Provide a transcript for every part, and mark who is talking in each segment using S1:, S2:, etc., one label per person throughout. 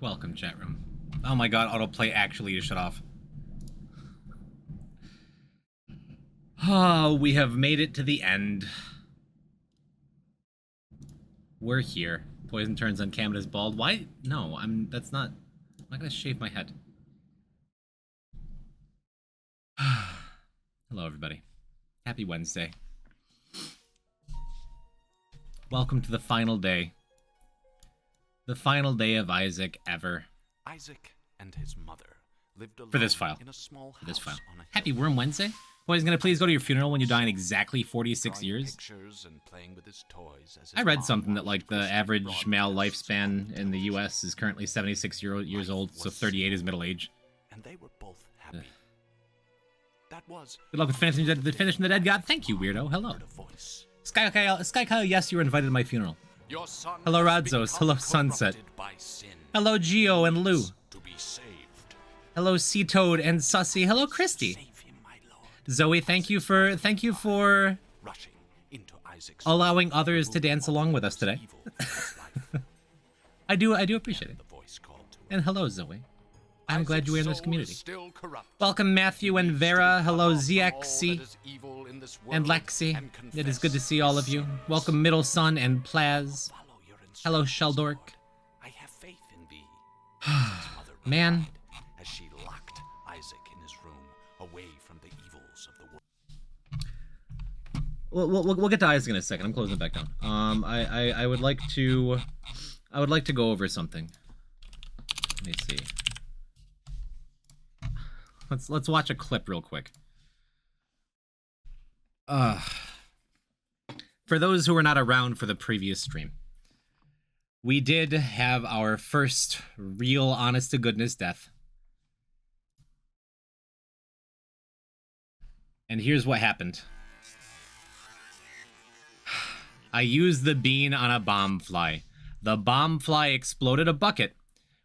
S1: Welcome, chat room. Oh my god, autoplay actually is shut off. Oh, we have made it to the end. We're here. Poison turns on Cam and is bald. Why? No, that's not... I'm not gonna shave my head. Hello, everybody. Happy Wednesday. Welcome to the final day. The final day of Isaac ever.
S2: Isaac and his mother lived alone
S1: for this file.
S2: In a small
S1: for this
S2: house
S1: file.
S2: on a
S1: Happy Worm Wednesday. Poison gonna please go to your funeral when you die in exactly 46 years.
S2: And playing with his toys as his
S1: I read
S2: mom
S1: something that
S2: watched
S1: like the
S2: Christian
S1: average male
S2: broadcasts
S1: lifespan in the U.S. is currently 76 years old, so 38 is middle age.
S2: and they were both happy. That was
S1: Good luck with finishing the Dead God. Thank you, weirdo. Hello.
S2: heard a voice.
S1: Sky Kyle, yes, you were invited to my funeral.
S2: Your son
S1: Hello,
S2: has
S1: Radzos.
S2: become
S1: Hello, Sunset.
S2: corrupted by sin.
S1: Hello, Geo and Lou.
S2: To be saved.
S1: Hello, Sea Toad and Sussy. Hello, Christy.
S2: Save him, my lord.
S1: Zoe, thank you for
S2: Rushing into Isaac's
S1: allowing others to dance along with us today.
S2: evil from his life.
S1: I do appreciate it.
S2: The voice called to him.
S1: And hello, Zoe. I'm glad you were in this
S2: Isaac's soul
S1: community.
S2: is still corrupt.
S1: Welcome, Matthew and Vera. Hello,
S2: All
S1: ZXC
S2: that is evil in this
S1: and
S2: world
S1: Lexi.
S2: and
S1: It is
S2: confess
S1: good to see all of you.
S2: sins.
S1: Welcome, Middle Sun and Plaz.
S2: Follow your
S1: Hello,
S2: instructions,
S1: Sheldork.
S2: Lord. I have faith in thee. Isaac's mother
S1: Man.
S2: replied as she locked Isaac in his room away from the evils of the world.
S1: We'll get to Isaac in a second. I'm closing it back down. I would like to go over something. Let me see. Let's watch a clip real quick. For those who were not around for the previous stream, we did have our first real honest to goodness death. And here's what happened. I used the bean on a bomb fly. The bomb fly exploded a bucket,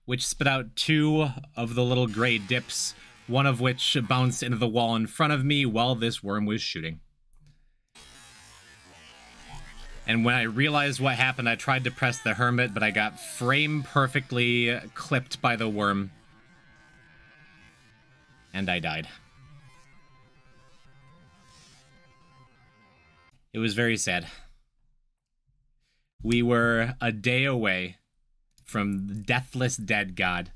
S1: which spit out 2 of the little gray dips, one of which bounced into the wall in front of me while this worm was shooting. And when I realized what happened, I tried to press the hermit, but I got frame perfectly clipped by the worm. And I died. It was very sad. We were a day away from the Deathless Dead God.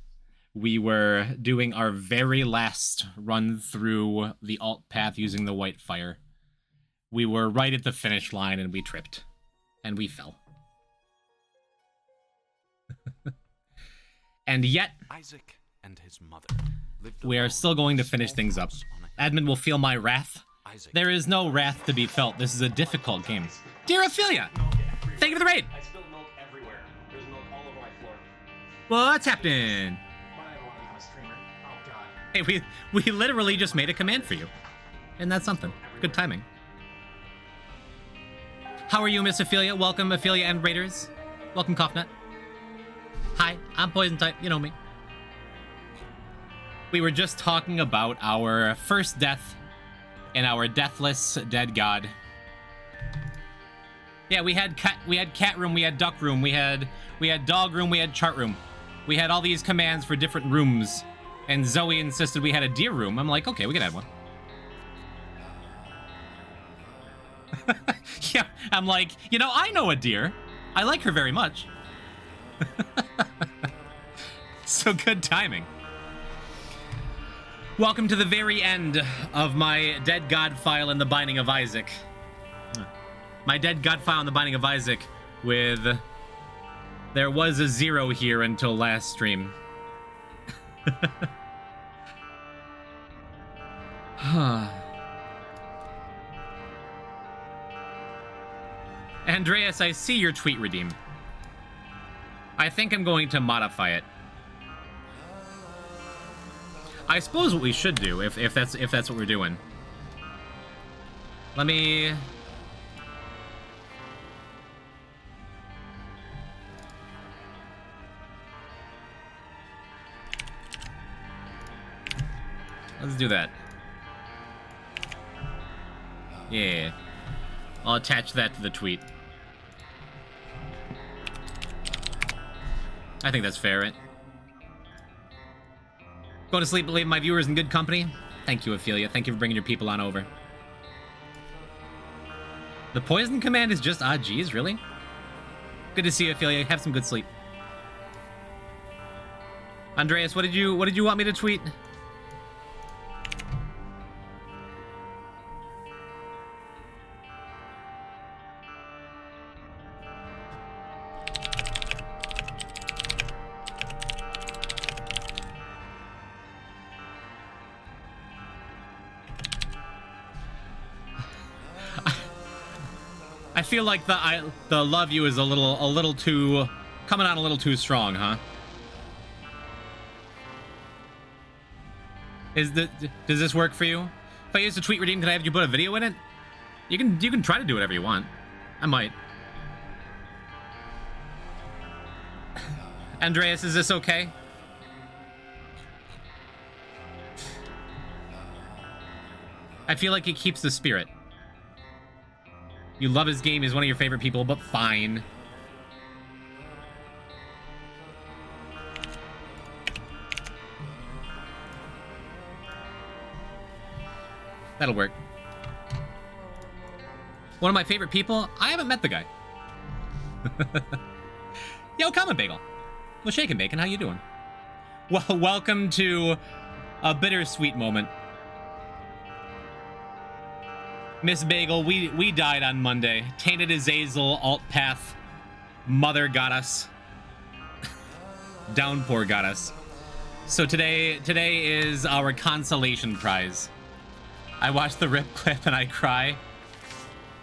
S1: We were doing our very last run through the alt path using the white fire. We were right at the finish line and we tripped. And we fell. And yet,
S2: Isaac and his mother lived
S1: we are
S2: alone
S1: still going
S2: in
S1: to
S2: a
S1: finish
S2: small
S1: things up.
S2: house on a hill.
S1: Admin will feel my wrath.
S2: Isaac
S1: There is no wrath to be felt. This is a difficult game. Dear Ophelia, thank you for the raid.
S3: I spilled milk everywhere. There's milk all over my floor.
S1: What's happening?
S3: But I don't want to become a streamer. Oh god.
S1: Hey, we literally just made a command for you. And that's something. Good timing. How are you, Miss Ophelia? Welcome, Ophelia and Raiders. Welcome, Coughnut. Hi, I'm Poison Type. You know me. We were just talking about our first death in our Deathless Dead God. Yeah, we had cat room, we had duck room, we had dog room, we had chart room. We had all these commands for different rooms. And Zoe insisted we had a deer room. I'm like, okay, we can add one. Yeah, I'm like, you know, I know a deer. I like her very much. So good timing. Welcome to the very end of my Dead God file in the Binding of Isaac. My Dead God file in the Binding of Isaac with... There was a 0 here until last stream. Andreas, I see your tweet redeem. I think I'm going to modify it. I suppose what we should do, if that's what we're doing. Let me... Let's do that. Yeah. I'll attach that to the tweet. I think that's fair, right? Go to sleep, leave my viewers in good company. Thank you, Ophelia. Thank you for bringing your people on over. The poison command is just, geez, really? Good to see you, Ophelia. Have some good sleep. Andreas, what did you want me to tweet? I feel like the love you is a little too coming on a little too strong, huh? Does this work for you? If I use a tweet redeem, can I have you put a video in it? You can try to do whatever you want. I might. Andreas, is this okay? I feel like it keeps the spirit. You love his game, he's one of your favorite people, but fine. That'll work. One of my favorite people? I haven't met the guy. Yo, comment bagel. Well, shaking bacon, how you doing? Well, welcome to a bittersweet moment. Miss Bagel, we died on Monday. Tainted Azazel, alt path, mother got us. Downpour got us. So today is our consolation prize. I watched the rip clip and I cry.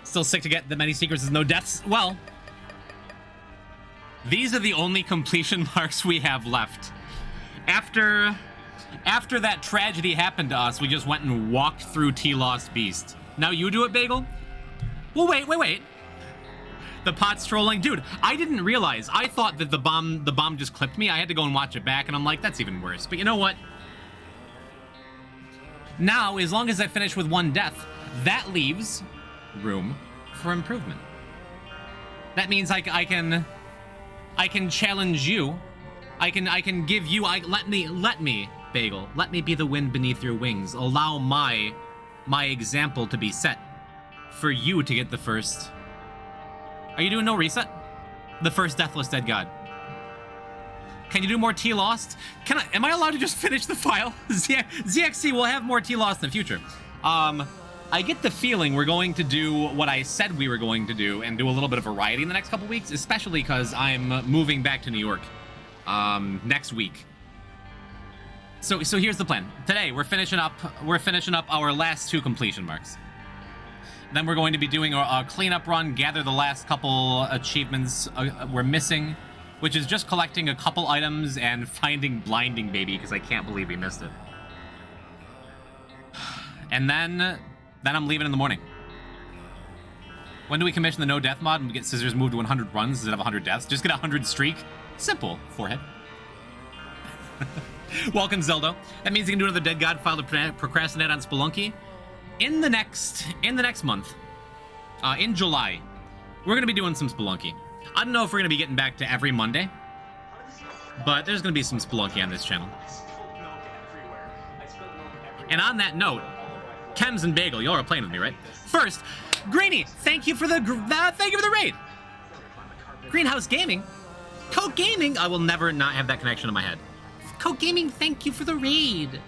S1: Still sick to get the many secrets and no deaths. Well, these are the only completion marks we have left. After that tragedy happened to us, we just went and walked through T-Lost Beast. Now you do it, Bagel? Well, wait. The pot's trolling. Dude, I didn't realize. I thought that the bomb just clipped me. I had to go and watch it back, and I'm like, that's even worse. But you know what? Now, as long as I finish with one death, that leaves room for improvement. That means I can challenge you. I can give you. Let me, Bagel. Let me be the wind beneath your wings. Allow my example to be set for you to get the first. Are you doing no reset? The first Deathless Dead God. Can you do more T-Lost? Am I allowed to just finish the file? ZXC will have more T-Lost in the future. I get the feeling we're going to do what I said we were going to do and do a little bit of variety in the next couple weeks, especially because I'm moving back to New York next week. So here's the plan. Today we're finishing up our last two completion marks. Then we're going to be doing a cleanup run, gather the last couple achievements we're missing, which is just collecting a couple items and finding Blinding Baby because I can't believe we missed it. And then I'm leaving in the morning. When do we commission the no death mod and get scissors moved to 100 runs instead of 100 deaths? Just get a 100 streak. Simple, forehead. Welcome, Zeldo. That means you can do another Dead God file to procrastinate on Spelunky. In the next month, in July, we're going to be doing some Spelunky. I don't know if we're going to be getting back to every Monday, but there's going to be some Spelunky on this channel. And on that note, Chems and Bagel, y'all are playing with me, right? First, Greeny, thank you for the raid. Greenhouse Gaming, Coke Gaming. I will never not have that connection in my head. Coke Gaming, thank you for the raid.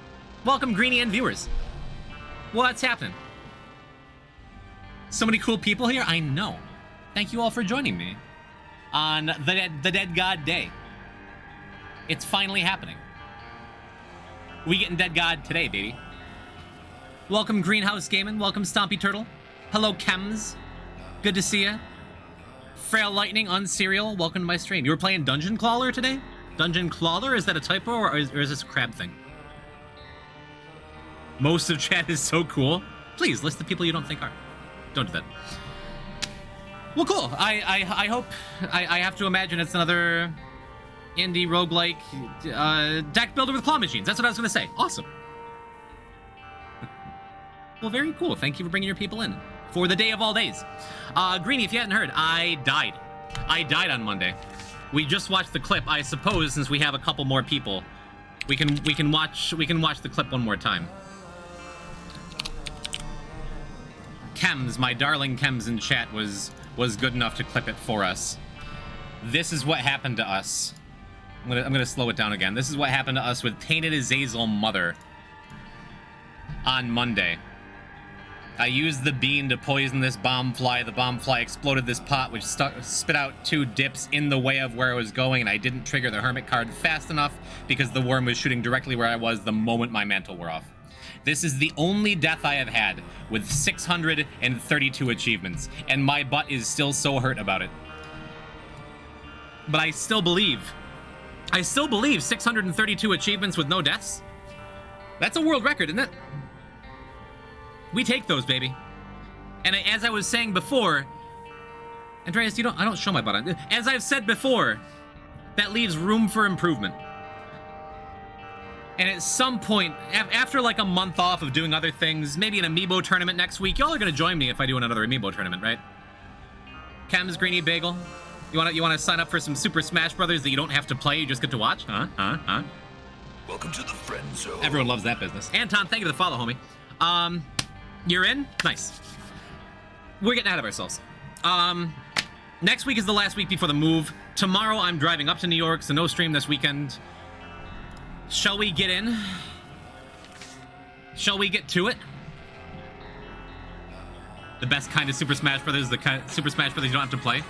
S1: Welcome, Greeny and viewers. What's happening? So many cool people here. I know. Thank you all for joining me on the Dead God Day. It's finally happening. We getting Dead God today, baby. Welcome, Greenhouse Gaming. Welcome, Stompy Turtle. Hello, Chems. Good to see ya. Frail Lightning, Unserial. Welcome to my stream. You were playing Dungeon Crawler today? Dungeon Crawler? Is that a typo or is this a crab thing? Most of chat is so cool. Please list the people you don't think are. Don't do that. Well, cool. I hope I have to imagine it's another indie roguelike deck builder with claw machines. That's what I was gonna say. Awesome. Well, very cool. Thank you for bringing your people in for the day of all days. Greeny, if you hadn't heard, I died on Monday. We just watched the clip. I suppose since we have a couple more people, We can watch the clip one more time. Chems, my darling Chems in chat was good enough to clip it for us. This is what happened to us. I'm gonna slow it down again. This is what happened to us with Tainted Azazel Mother on Monday. I used the bean to poison this bomb fly. The bomb fly exploded this pot, which spit out 2 dips in the way of where I was going, and I didn't trigger the hermit card fast enough because the worm was shooting directly where I was the moment my mantle wore off. This is the only death I have had with 632 achievements, and my butt is still so hurt about it. But I still believe 632 achievements with no deaths? That's a world record, isn't it? We take those, baby. And as I was saying before, Andreas, I don't show my butt. As I've said before, that leaves room for improvement. And at some point, after like a month off of doing other things, maybe an amiibo tournament next week, y'all are gonna join me if I do another amiibo tournament, right? Chems, Greeny Bagel, you wanna sign up for some Super Smash Brothers that you don't have to play, you just get to watch? Huh?
S2: Welcome to the friend zone.
S1: Everyone loves that business. Anton, thank you for the follow, homie. You're in? Nice. We're getting ahead of ourselves. Next week is the last week before the move. Tomorrow I'm driving up to New York, so no stream this weekend. Shall we get in? Shall we get to it? The best kind of Super Smash Brothers, the kind of Super Smash Brothers you don't have to play.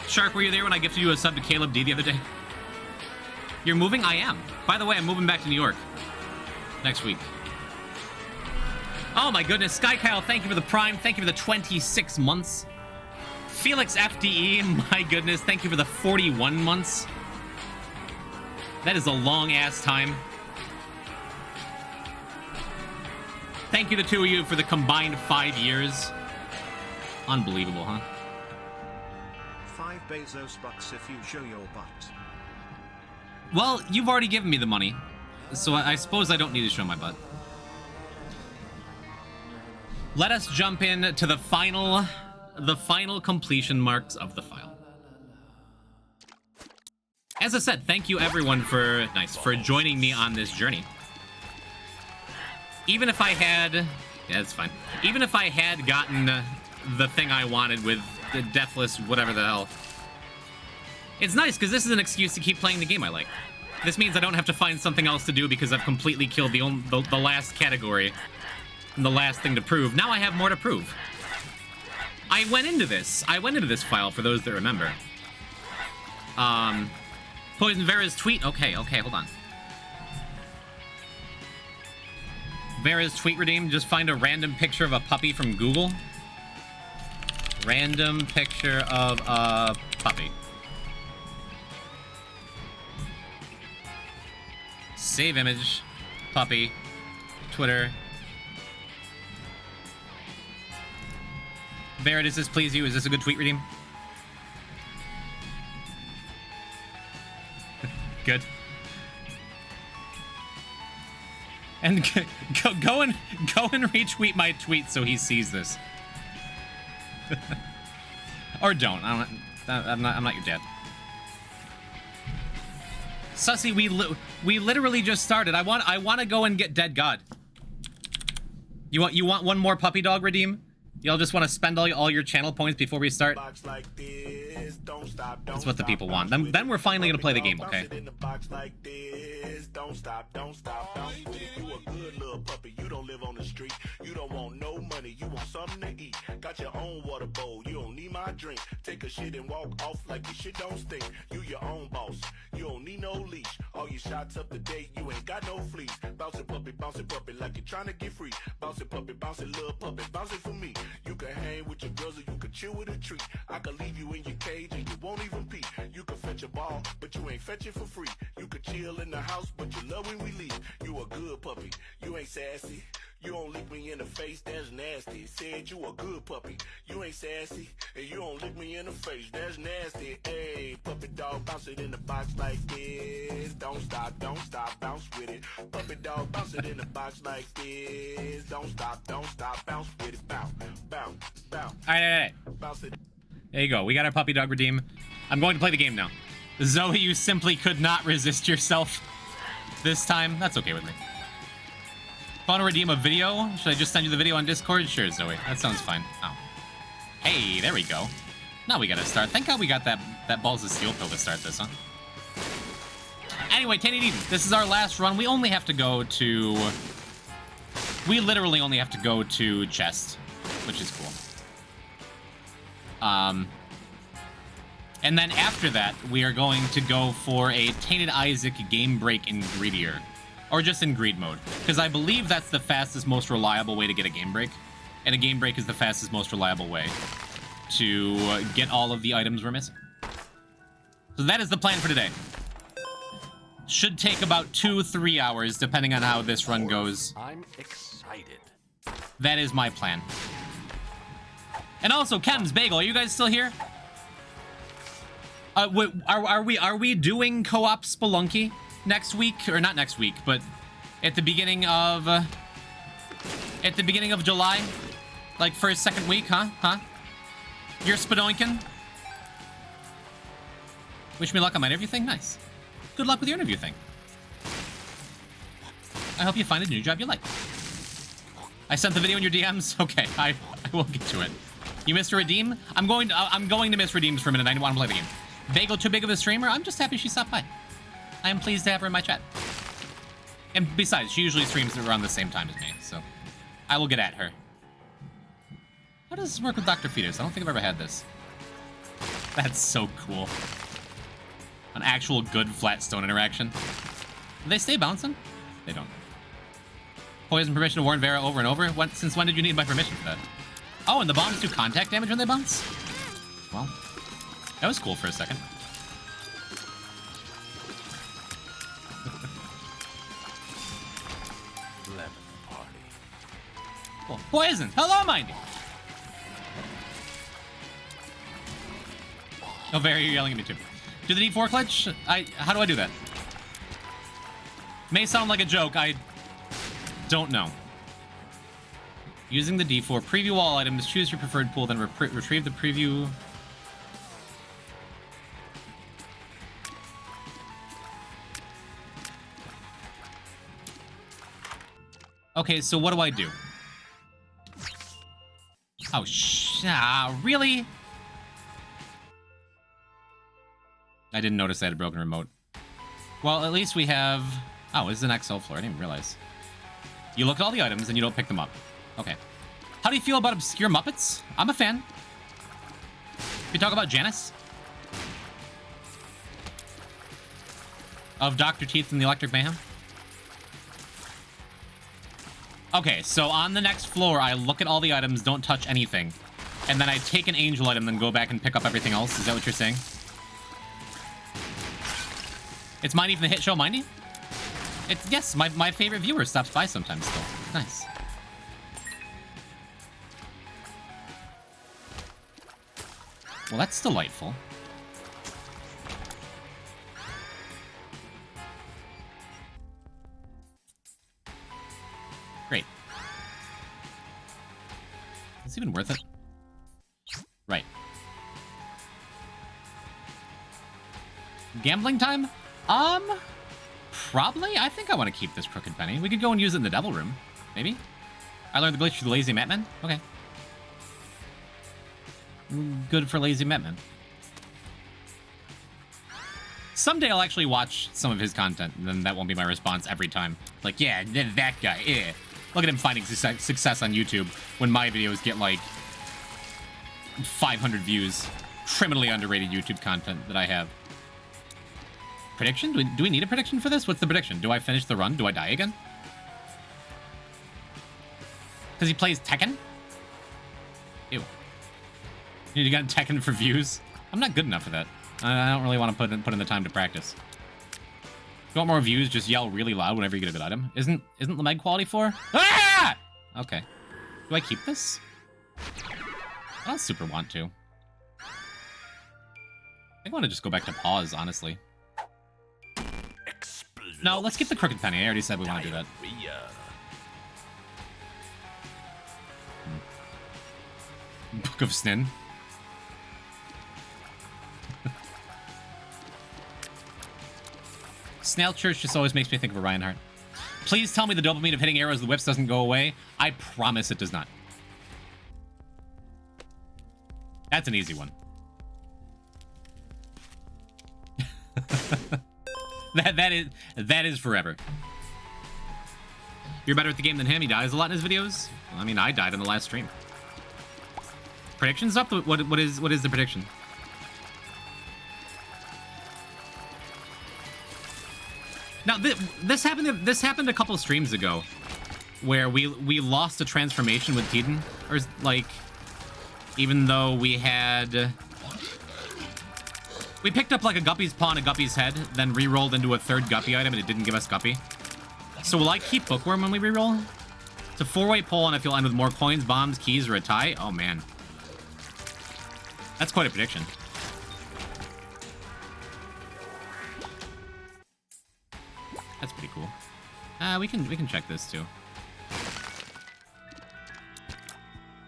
S1: Shark, were you there when I gifted you a sub to Caleb D the other day? You're moving? I am. By the way, I'm moving back to New York next week. Oh my goodness, Sky Kyle, thank you for the Prime. Thank you for the 26 months. Felix FDE, my goodness, thank you for the 41 months. That is a long-ass time. Thank you to 2 of you for the combined 5 years. Unbelievable, huh?
S4: 5 Bezos bucks if you show your butt.
S1: Well, you've already given me the money, so I suppose I don't need to show my butt. Let us jump in to the final completion marks of the file. As I said, thank you everyone for joining me on this journey. Even if I had, yeah, that's fine. Even if I had gotten the thing I wanted with the Deathless, whatever the hell, it's nice because this is an excuse to keep playing the game I like. This means I don't have to find something else to do because I've completely killed the last category. And the last thing to prove. Now I have more to prove. I went into this file, for those that remember. Poison Vera's tweet. Okay, hold on. Vera's tweet redeemed. Just find a random picture of a puppy from Google. Random picture of a puppy. Save image. Puppy. Twitter. Vera, does this please you? Is this a good tweet redeem? Good. And go and retweet my tweet so he sees this. Or don't. I'm not your dad. Sussy, we literally just started. I want to go and get Dead God. You want one more puppy dog redeem? Y'all just want to spend all your channel points before we start? That's what the people want. Then we're finally gonna play the game, okay? Don't stop. You a good little puppy. You don't live on the street. You don't want no money. You want something to eat. Got your own water bowl. You don't need my drink. Take a shit and walk off like your shit don't stink. You your own boss. You don't need no leash. All your shots up to date. You ain't got no fleece. Bounce it puppy like you're trying to get free. Bounce it little puppy. Bounce it for me. You can hang with your girls or you can chill with a treat. I can leave you in your cage and you won't even pee. You can fetch a ball, but you ain't fetch it for free. You can chill in the house, but you love when we leave. You a good puppy, you ain't sassy. You don't lick me in the face, that's nasty. Said you a good puppy, you ain't sassy. And you don't lick me in the face, that's nasty. Hey, puppy dog, bounce it in the box like this. Don't stop, bounce with it. Puppy dog, bounce it in the box like this. Don't stop, bounce with it. Bounce. All right. Bounce it. There you go, we got our puppy dog redeem. I'm going to play the game now. Zoe, you simply could not resist yourself. this time. That's okay with me. Want to redeem a video? Should I just send you the video on Discord? Sure, Zoe. That sounds fine. Oh. Hey, there we go. Now we gotta start. Thank God we got that Balls of Steel pill to start this, huh? Anyway, t.eden, this is our last run. We only have to go to... We literally only have to go to chest, which is cool. And then after that, we are going to go for a t.isaac game break in greedier. Or just in greed mode. Because I believe that's the fastest, most reliable way to get a game break. And a game break is the fastest, most reliable way to get all of the items we're missing. So that is the plan for today. Should take about 2-3 hours, depending on how this run goes.
S2: I'm excited.
S1: That is my plan. And also, Chem's Bagel, are you guys still here? Are we doing co-op Spelunky next week, or not next week, but at the beginning of July, like first, second week, huh? You're Spelunkin? Wish me luck on my interview thing. Nice. Good luck with your interview thing. I hope you find a new job you like. I sent the video in your DMs. Okay, I will get to it. You missed a redeem? I'm going to miss redeems for a minute. I want to play the game. Bagel too big of a streamer? I'm just happy she stopped by. I am pleased to have her in my chat. And besides, she usually streams around the same time as me, so I will get at her. How does this work with Dr. Fetus? I don't think I've ever had this. That's so cool. An actual good flat stone interaction. Do they stay bouncing? They don't. Poison permission to warn Vera over and over? Since when did you need my permission for that? Oh, and the bombs do contact damage when they bounce? Well, that was cool for a second.
S2: Lemon party.
S1: Cool. Poison! Hello, Mindy! Oh, Vera, you're yelling at me too. Do the D4 clutch? How do I do that? May sound like a joke, I don't know. Using the D4, preview all items, choose your preferred pool, then retrieve the preview. Okay, so what do I do? Oh, really? I didn't notice I had a broken remote. Well, at least we have... Oh, this is an XL floor. I didn't even realize. You look at all the items and you don't pick them up. Okay. How do you feel about obscure Muppets? I'm a fan. We talk about Janice? Of Dr. Teeth and the Electric Mayhem? Okay, so on the next floor, I look at all the items, don't touch anything. And then I take an angel item, then go back and pick up everything else. Is that what you're saying? It's Mindy from the hit show Mindy? It's, yes, my favorite viewer stops by sometimes still. Nice. Well, that's delightful. Great. Is this even worth it? Right. Gambling time? Probably. I think I want to keep this crooked penny. We could go and use it in the devil room. Maybe? I learned the glitch through the lazy Matman? Okay. Good for lazy Matman. Someday I'll actually watch some of his content, and then that won't be my response every time. Like, yeah, that guy, yeah. Look at him finding success on YouTube when my videos get, like, 500 views. Criminally underrated YouTube content that I have. Prediction? Do we need a prediction for this? What's the prediction? Do I finish the run? Do I die again? Because he plays Tekken? Ew. You need to get Tekken for views? I'm not good enough for that. I don't really want to put in the time to practice. If you want more views, just yell really loud whenever you get a good item. Isn't Lameg quality 4? Ah! Okay. Do I keep this? I don't super want to. I think I want to just go back to pause, honestly. No, let's keep the crooked penny. I already said we want to do that. Book of Snin. Snail Church just always makes me think of Orion Heart. Please tell me the dopamine of hitting arrows with the whips doesn't go away. I promise it does not. That's an easy one. that is forever. You're better at the game than him. He dies a lot in his videos. Well, I mean, I died in the last stream. Predictions up. What is the prediction? Now this happened a couple streams ago, where we lost a transformation with t.eden, or like, even though we picked up like a guppy's paw and a guppy's head, then re-rolled into a third guppy item, and it didn't give us guppy. So will I keep bookworm when we re-roll? It's a 4-way pull, and I feel end with more coins, bombs, keys, or a tie. Oh man, that's quite a prediction. That's pretty cool. We can check this too.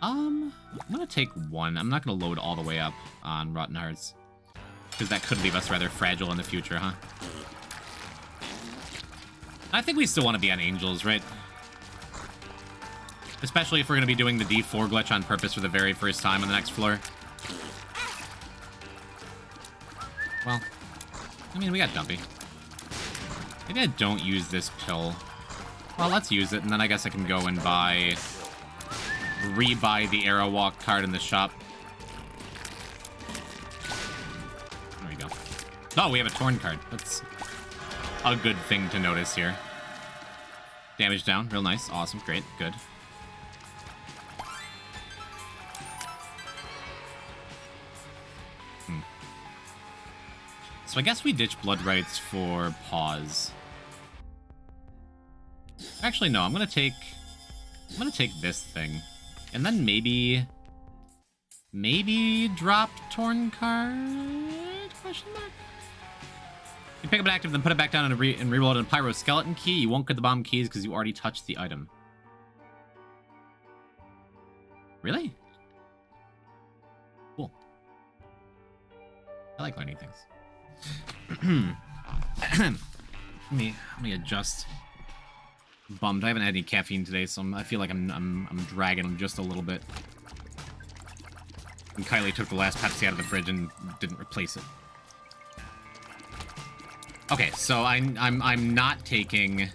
S1: I'm gonna take one. I'm not gonna load all the way up on Rotten Hearts, because that could leave us rather fragile in the future, huh? I think we still want to be on Angels, right? Especially if we're gonna be doing the D4 glitch on purpose for the very first time on the next floor. Well, I mean, we got Dumpy. Maybe I don't use this pill. Well, let's use it, and then I guess I can go and rebuy the Arrow Walk card in the shop. There we go. Oh, we have a Torn card. That's a good thing to notice here. Damage down. Real nice. Awesome. Great. Good. So I guess we ditch Blood Rights for Pause. Actually, no. I'm gonna take this thing, and then maybe drop Torn card? Question mark. You pick up an active, then put it back down and reroll it in Pyro Skeleton Key. You won't get the bomb keys because you already touched the item. Really? Cool. I like learning things. let me adjust. Bummed. I haven't had any caffeine today, so I feel like I'm dragging them just a little bit. And Kylie took the last Pepsi out of the fridge and didn't replace it. Okay, so I'm not taking.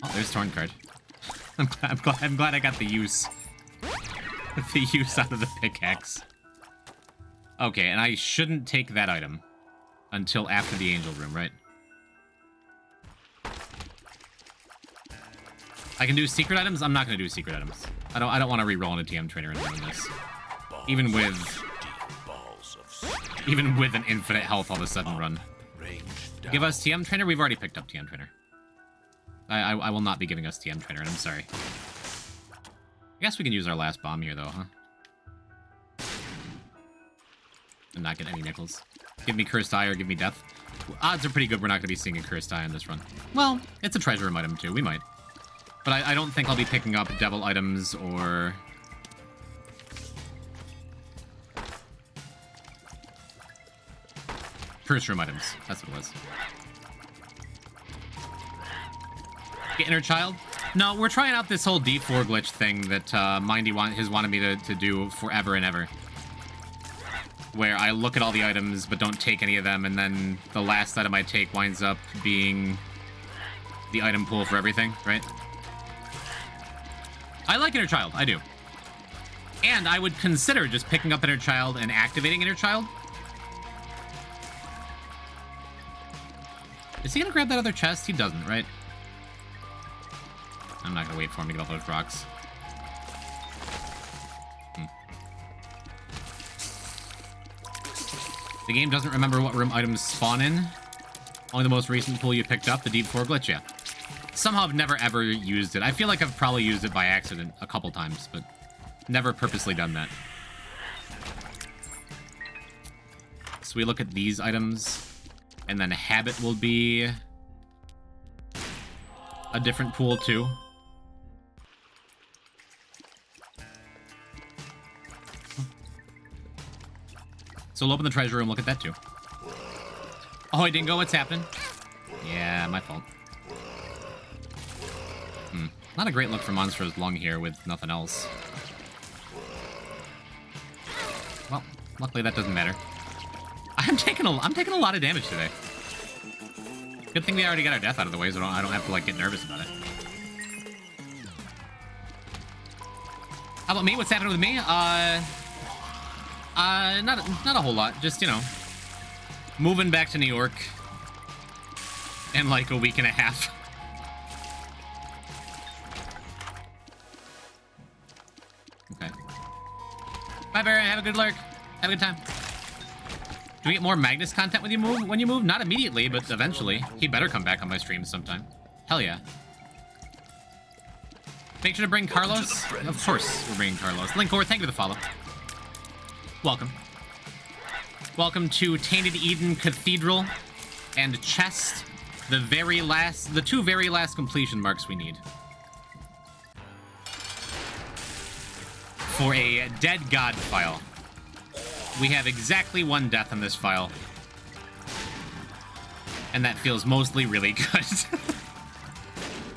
S1: Oh, there's Torn card. I'm glad I got the use out of the pickaxe. Okay, and I shouldn't take that item until after the Angel Room, right? I can do secret items? I'm not going to do secret items. I don't want to re-roll in a TM trainer and doing this. Even with an infinite health all of a sudden run. Give us TM trainer? We've already picked up TM trainer. I will not be giving us TM trainer, and I'm sorry. I guess we can use our last bomb here, though, huh? And not get any nickels. Give me Cursed Eye or give me Death. Odds are pretty good we're not going to be seeing a Cursed Eye on this run. Well, it's a treasure room item, too. We might. But I don't think I'll be picking up devil items or... curse room items. That's what it was. Get Inner Child? No, we're trying out this whole D4 glitch thing that Mindy has wanted me to do forever and ever. Where I look at all the items but don't take any of them, and then the last item I take winds up being the item pool for everything, right? I like Inner Child, I do. And I would consider just picking up Inner Child and activating Inner Child. Is he gonna grab that other chest? He doesn't, right? I'm not gonna wait for him to get all those rocks. The game doesn't remember what room items spawn in. Only the most recent pool you picked up, the Deep 4 glitch, yeah. Somehow I've never ever used it. I feel like I've probably used it by accident a couple times, but never purposely done that. So we look at these items, and then Habit will be a different pool too. So we'll open the treasure room, look at that too. Oh, I didn't go. What's happening? Yeah, my fault. Not a great look for Monster's Lung here with nothing else. Well, luckily that doesn't matter. I'm taking a lot of damage today. Good thing we already got our death out of the way, so I don't have to like get nervous about it. How about me? What's happening with me? Not a whole lot. Just, you know, moving back to New York in like a week and a half. Okay. Bye, Barry. Have a good lurk. Have a good time. Do we get more Magnus content when you move? Not immediately, but eventually. He better come back on my stream sometime. Hell yeah. Make sure to bring Carlos. Of course, we're bringing Carlos. Linkor, thank you for the follow. Welcome. Welcome to Tainted Eden Cathedral and Chest. The two very last completion marks we need. For a Dead God file. We have exactly 1 death in this file. And that feels mostly really good.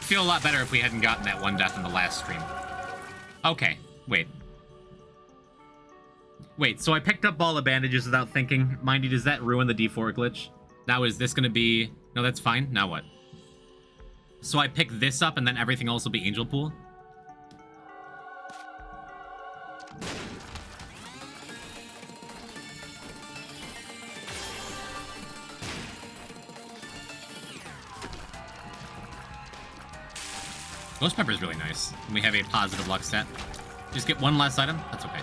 S1: Feel a lot better if we hadn't gotten that 1 death in the last stream. Okay, wait. Wait, so I picked up Ball of Bandages without thinking. Mind you, does that ruin the D4 glitch? Now is this gonna be... No, that's fine. Now what? So I pick this up and then everything else will be Angel Pool? Ghost Pepper is really nice. And we have a positive luck stat. Just get 1 last item? That's okay.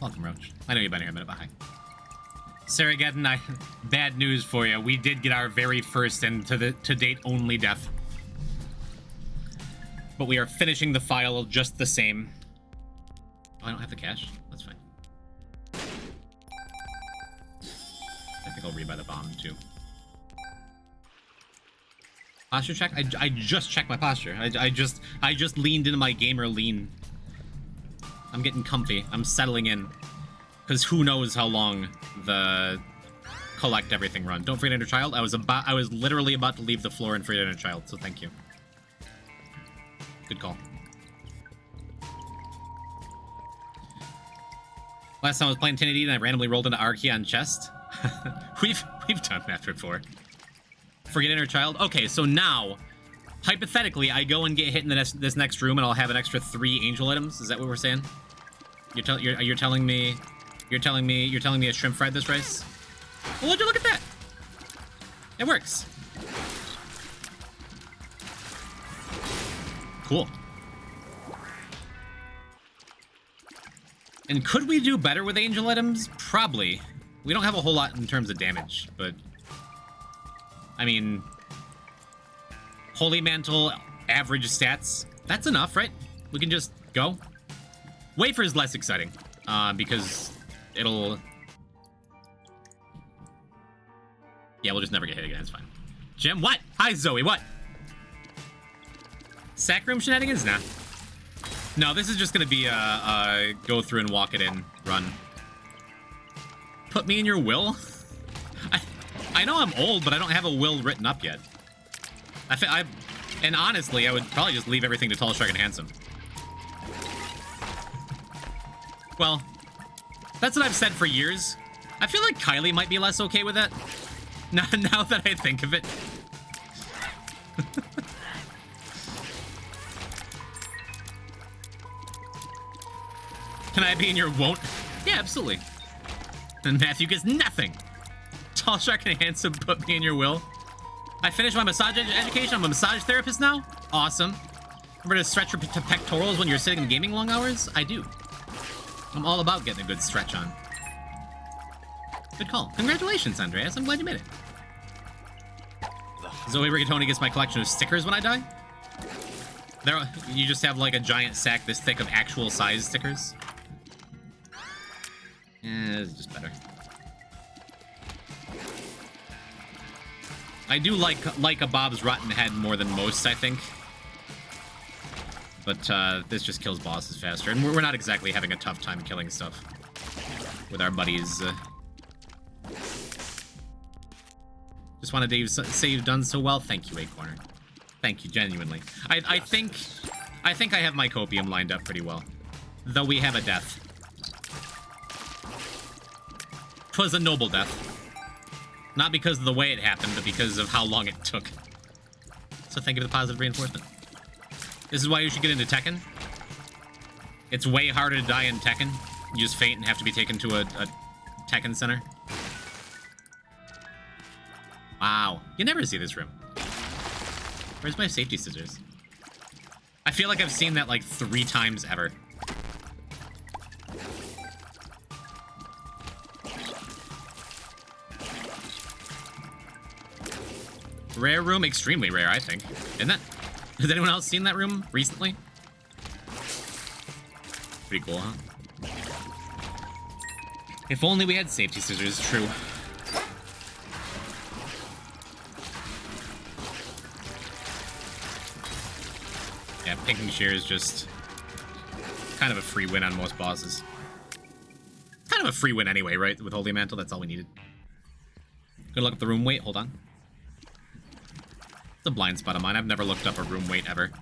S1: Welcome, Roach. I know you've been here a minute, but hi. Sarageddon, bad news for you. We did get our very first and to date only death. But we are finishing the file just the same. Oh, I don't have the cash? That's fine. I think I'll rebuy the bomb, too. Posture check? I just checked my posture. I just leaned into my gamer lean. I'm getting comfy. I'm settling in. Because who knows how long the collect everything run. Don't forget Inner Child. I was literally about to leave the floor and forget Inner Child, so thank you. Good call. Last time I was playing Tainted Eden, I randomly rolled into Archie on chest. We've done that before. Forget Inner Child. Okay, so now, hypothetically, I go and get hit in this next room, and I'll have an extra 3 angel items. Is that what we're saying? You're telling me a shrimp fried this rice? Well, would you look at that? It works. Cool. And could we do better with angel items? Probably. We don't have a whole lot in terms of damage, but... I mean... Holy Mantle, average stats. That's enough, right? We can just go. Wafer is less exciting, because it'll... Yeah, we'll just never get hit again, it's fine. Jim, what? Hi, Zoe, what? Sack room shenanigans? Nah. No, this is just gonna be a go through and walk it in run. Put me in your will? I know I'm old, but I don't have a will written up yet. And honestly, I would probably just leave everything to Tall, Shrek, and Handsome. Well, that's what I've said for years. I feel like Kylie might be less okay with that. Now that I think of it. Can I be in your won't? Yeah, absolutely. And Matthew gets nothing. Tall, Shark, and Handsome put me in your will. I finished my massage education. I'm a massage therapist now. Awesome. Remember to stretch your pectorals when you're sitting in gaming long hours? I do. I'm all about getting a good stretch on. Good call. Congratulations, Andreas. I'm glad you made it. Zoe Rigatoni gets my collection of stickers when I die. You just have like a giant sack this thick of actual size stickers. Yeah, it's just better. I do like a Bob's Rotten Head more than most, I think. But this just kills bosses faster, and we're not exactly having a tough time killing stuff with our buddies. Just wanted to say you've done so well. Thank you, Acorner. Thank you, genuinely. I think I have my copium lined up pretty well, though we have a death. 'Twas a noble death. Not because of the way it happened, but because of how long it took. So thank you for the positive reinforcement. This is why you should get into Tekken. It's way harder to die in Tekken. You just faint and have to be taken to a Tekken center. Wow. You never see this room. Where's my safety scissors? I feel like I've seen that like 3 times ever. Rare room? Extremely rare, I think. Isn't that? Has anyone else seen that room recently? Pretty cool, huh? If only we had safety scissors, true. Yeah, picking shear is just kind of a free win on most bosses. Kind of a free win anyway, right? With Holy Mantle, that's all we needed. Good luck with the room weight, hold on. It's a blind spot of mine. I've never looked up a room weight ever.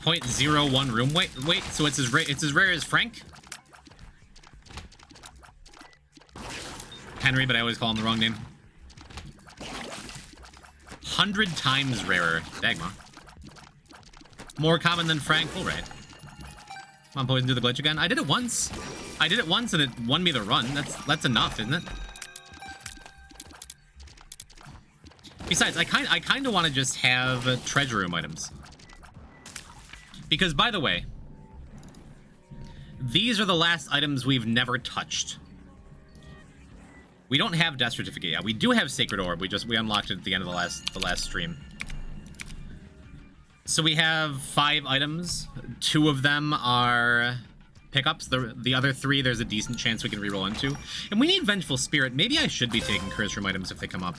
S1: .01 room weight. Wait, so it's as rare as Frank? Henry, but I always call him the wrong name. 100 times rarer. Dagma. More common than Frank. Full right. Come on, Poison, do the glitch again. I did it once. I did it once and it won me the run. That's enough, isn't it? Besides, I kind of want to just have treasure room items. Because, by the way, these are the last items we've never touched. We don't have Death Certificate yet. We do have Sacred Orb. We unlocked it at the end of the last stream. So we have 5 items. 2 of them are pickups. The other 3, there's a decent chance we can reroll into. And we need Vengeful Spirit. Maybe I should be taking Curse Room items if they come up.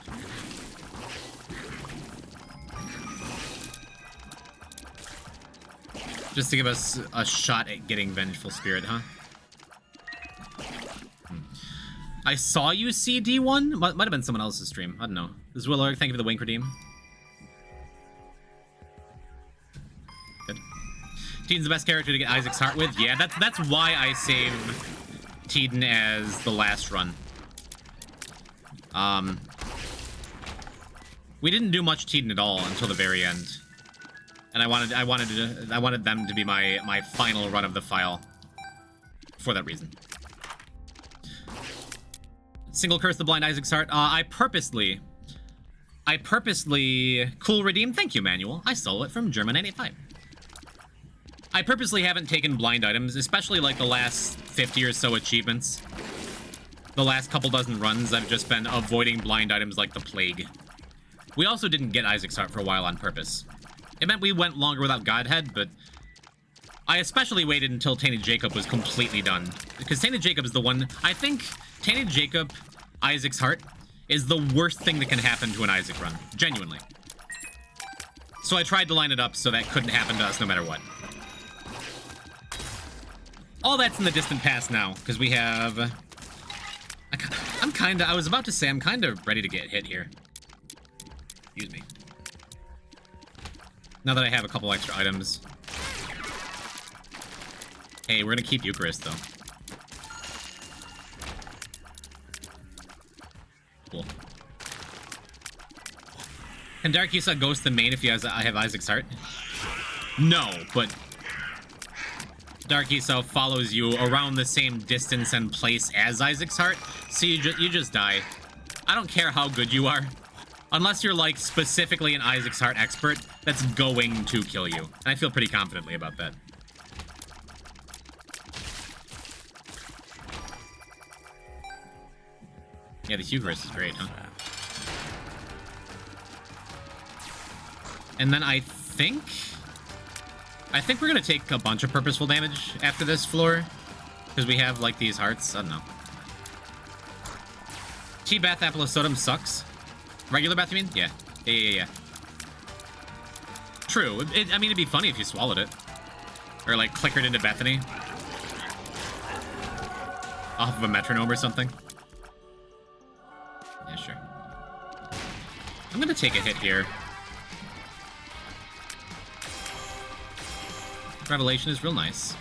S1: Just to give us a shot at getting Vengeful Spirit, huh? I saw you see D1? Might have been someone else's stream. I don't know. This is Willard. Thank you for the wink redeem. Good. t.eden's the best character to get Isaac's heart with. Yeah, that's why I saved t.eden as the last run. We didn't do much t.eden at all until the very end. And I wanted them to be my final run of the file for that reason. Single curse the blind Isaac's heart. I purposely cool redeem. Thank you, Manuel. I stole it from German 985. I purposely haven't taken blind items, especially like the last 50 or so achievements. The last couple dozen runs, I've just been avoiding blind items like the plague. We also didn't get Isaac's heart for a while on purpose. It meant we went longer without Godhead, but I especially waited until Tainted Jacob was completely done. Because Tainted Jacob is the one... I think Tainted Jacob, Isaac's heart, is the worst thing that can happen to an Isaac run. Genuinely. So I tried to line it up so that couldn't happen to us no matter what. All that's in the distant past now, because we have... I was about to say, I'm kind of ready to get hit here. Excuse me. Now that I have a couple extra items. Hey, we're gonna keep Eucharist, though. Cool. Can Dark Yusa ghost the main if I have Isaac's heart? No, but Dark Yusa follows you around the same distance and place as Isaac's heart, so you just die. I don't care how good you are. Unless you're, like, specifically an Isaac's heart expert, that's going to kill you. And I feel pretty confidently about that. Yeah, the Eucharist is great, huh? And then I think we're gonna take a bunch of purposeful damage after this floor. Because we have, like, these hearts. I don't know. Tea bath apple sucks. Regular bath, you mean? Yeah. Yeah. True. I mean, it'd be funny if you swallowed it. Or, like, clickered into Bethany. Off of a metronome or something. Yeah, sure. I'm gonna take a hit here. Revelation is real nice.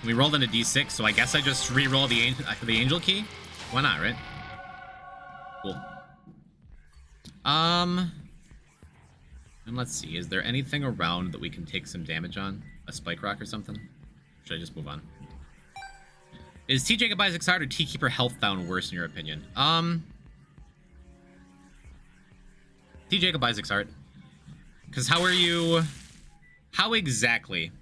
S1: We rolled in a d6, so I guess I just re-roll the angel key? Why not, right? Cool. And let's see, is there anything around that we can take some damage on? A spike rock or something? Should I just move on? Is T. Jacob Isaac's heart or T. Keeper health down worse in your opinion? T. Jacob Isaac's heart. Because how exactly?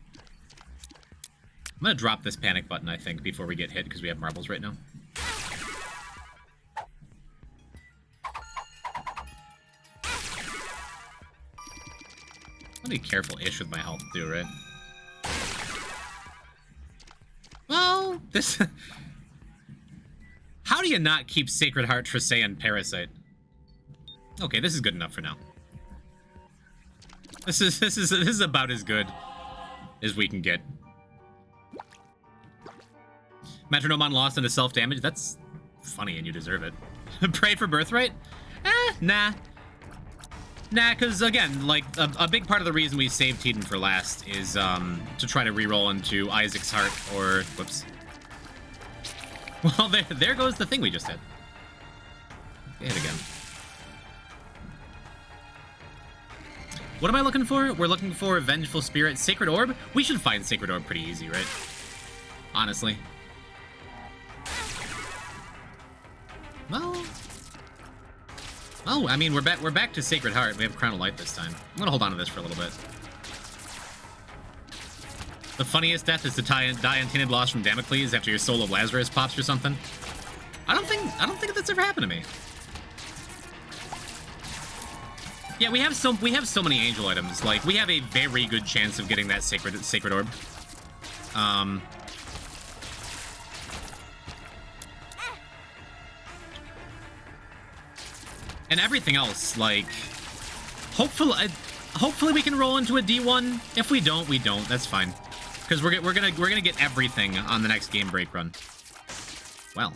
S1: I'm gonna drop this panic button, I think, before we get hit, because we have marbles right now. I'll be careful-ish with my health, too, right? Well, this... How do you not keep Sacred Heart, Tresaean, Parasite? Okay, this is good enough for now. This is about as good as we can get. Metronome on lost into self-damage? That's funny and you deserve it. Pray for birthright? Nah. Nah, because again, like, a big part of the reason we saved t.eden for last is to try to reroll into Isaac's heart or... Whoops. Well, there goes the thing we just did. Hit again. What am I looking for? We're looking for Vengeful Spirit. Sacred Orb? We should find Sacred Orb pretty easy, right? Honestly. Well... Oh, I mean, we're back to Sacred Heart. We have Crown of Light this time. I'm gonna hold on to this for a little bit. The funniest death is to die untainted loss from Damocles after your soul of Lazarus pops or something. I don't think that's ever happened to me. Yeah, we have so many angel items. Like, we have a very good chance of getting that sacred orb. And everything else, like, hopefully we can roll into a D1. If we don't, we don't. That's fine, because we're gonna get everything on the next game break run. Well,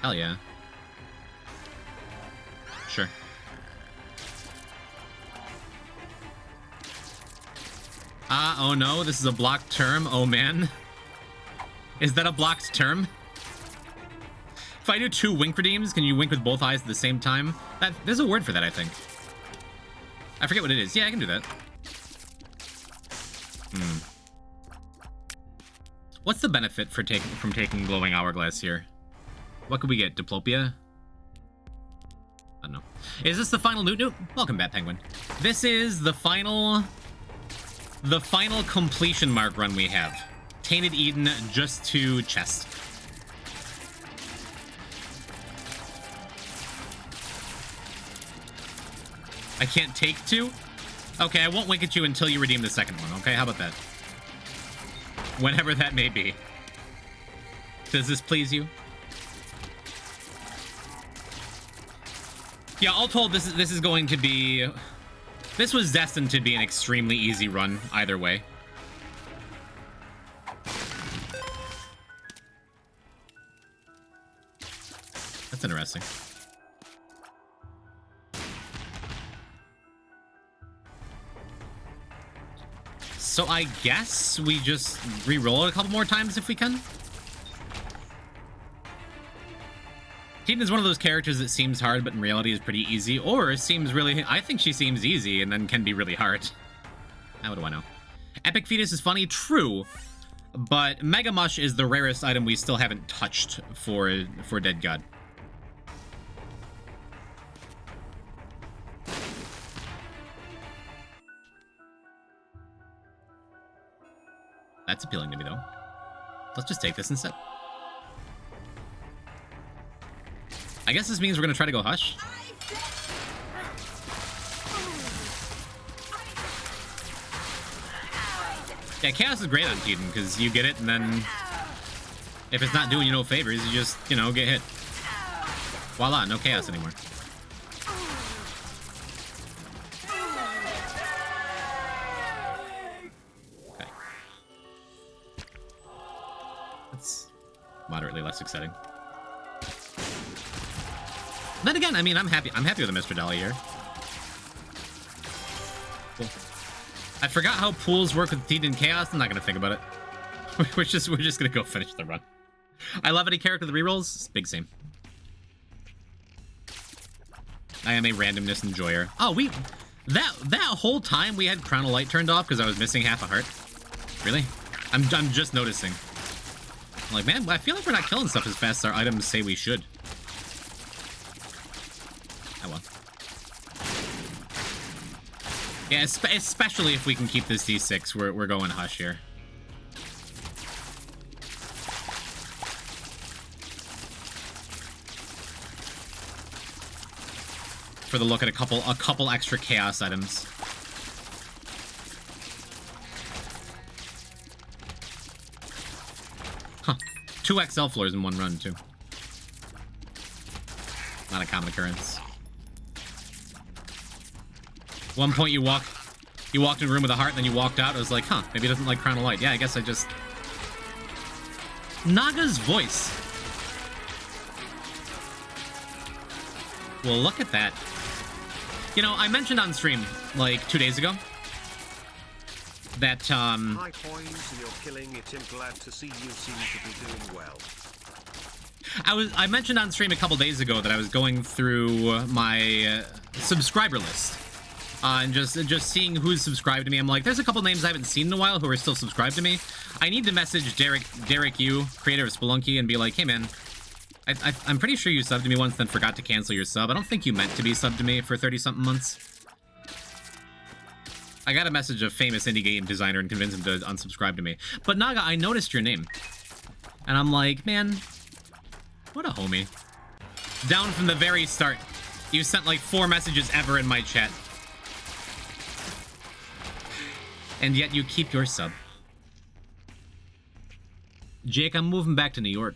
S1: hell yeah. Sure. Oh no, this is a blocked term. Oh man, is that a blocked term? If I do 2 wink redeems, can you wink with both eyes at the same time? There's a word for that, I think. I forget what it is. Yeah, I can do that. What's the benefit from taking Glowing Hourglass here? What could we get? Diplopia? I don't know. Is this the final loot? Welcome back, Penguin. This is the final completion mark run we have. Tainted Eden just to chest. I can't take 2? Okay, I won't wink at you until you redeem the second one, okay? How about that? Whenever that may be. Does this please you? Yeah, all told, this is going to be... This was destined to be an extremely easy run, either way. That's interesting. So I guess we just re-roll it a couple more times if we can. t.eden is one of those characters that seems hard, but in reality is pretty easy, or seems really... I think she seems easy and then can be really hard. How do I know? Epic Fetus is funny, true, but Mega Mush is the rarest item we still haven't touched for Dead God. That's appealing to me, though. Let's just take this instead. I guess this means we're going to try to go Hush. Yeah, Chaos is great on t.eden, because you get it, and then If it's not doing you no favors, you just, you know, get hit. Voila, no chaos anymore. Okay. That's moderately less exciting. Then again, I mean, I'm happy with the Mr. Dolly here. Cool. I forgot how pools work with t.eden chaos. I'm not gonna think about it. We're just gonna go finish the run. I love any character with rerolls. It's big same. I am a randomness enjoyer. Oh, that whole time we had Crown of Light turned off because I was missing half a heart. Really? I'm just noticing. I'm like, man, I feel like we're not killing stuff as fast as our items say we should. Oh well. Yeah, especially if we can keep this D6, we're going hush here. For the look at a couple extra chaos items. Huh. 2 XL floors in one run too. Not a common occurrence. One point you walked in a room with a heart, and then you walked out. I was like, huh, maybe he doesn't like Crown of Light. Yeah, I guess I just... Naga's voice. Well, look at that. You know, I mentioned on stream, like, 2 days ago, that,
S4: High points, you're killing it. I'm glad to see you seem to be doing well.
S1: I mentioned on stream a couple days ago that I was going through my subscriber list. And just seeing who's subscribed to me. I'm like, there's a couple names I haven't seen in a while who are still subscribed to me. I need to message Derek Yu, creator of Spelunky, and be like, hey man, I'm pretty sure you subbed to me once, then forgot to cancel your sub. I don't think you meant to be subbed to me for 30-something months. I got a message of famous indie game designer and convinced him to unsubscribe to me. But Naga, I noticed your name. And I'm like, man, what a homie. Down from the very start. You sent like 4 messages ever in my chat. And yet you keep your sub. Jake, I'm moving back to New York.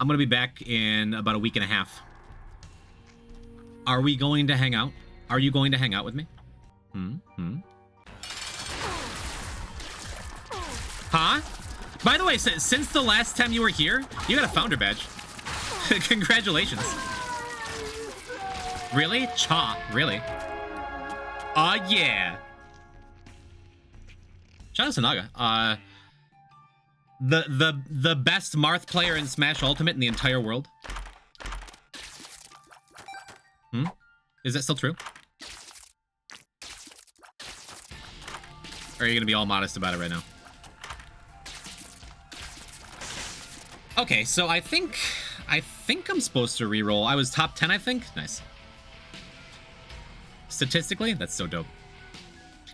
S1: I'm gonna be back in about a week and a half. Are we going to hang out? Are you going to hang out with me? Huh? By the way, since the last time you were here, you got a founder badge. Congratulations. Really? Cha, really? Yeah. Shout out to Naga. The best Marth player in Smash Ultimate in the entire world. Is that still true? Or are you gonna be all modest about it right now? Okay, so I think I'm supposed to reroll. I was top 10, I think. Nice. Statistically, that's so dope.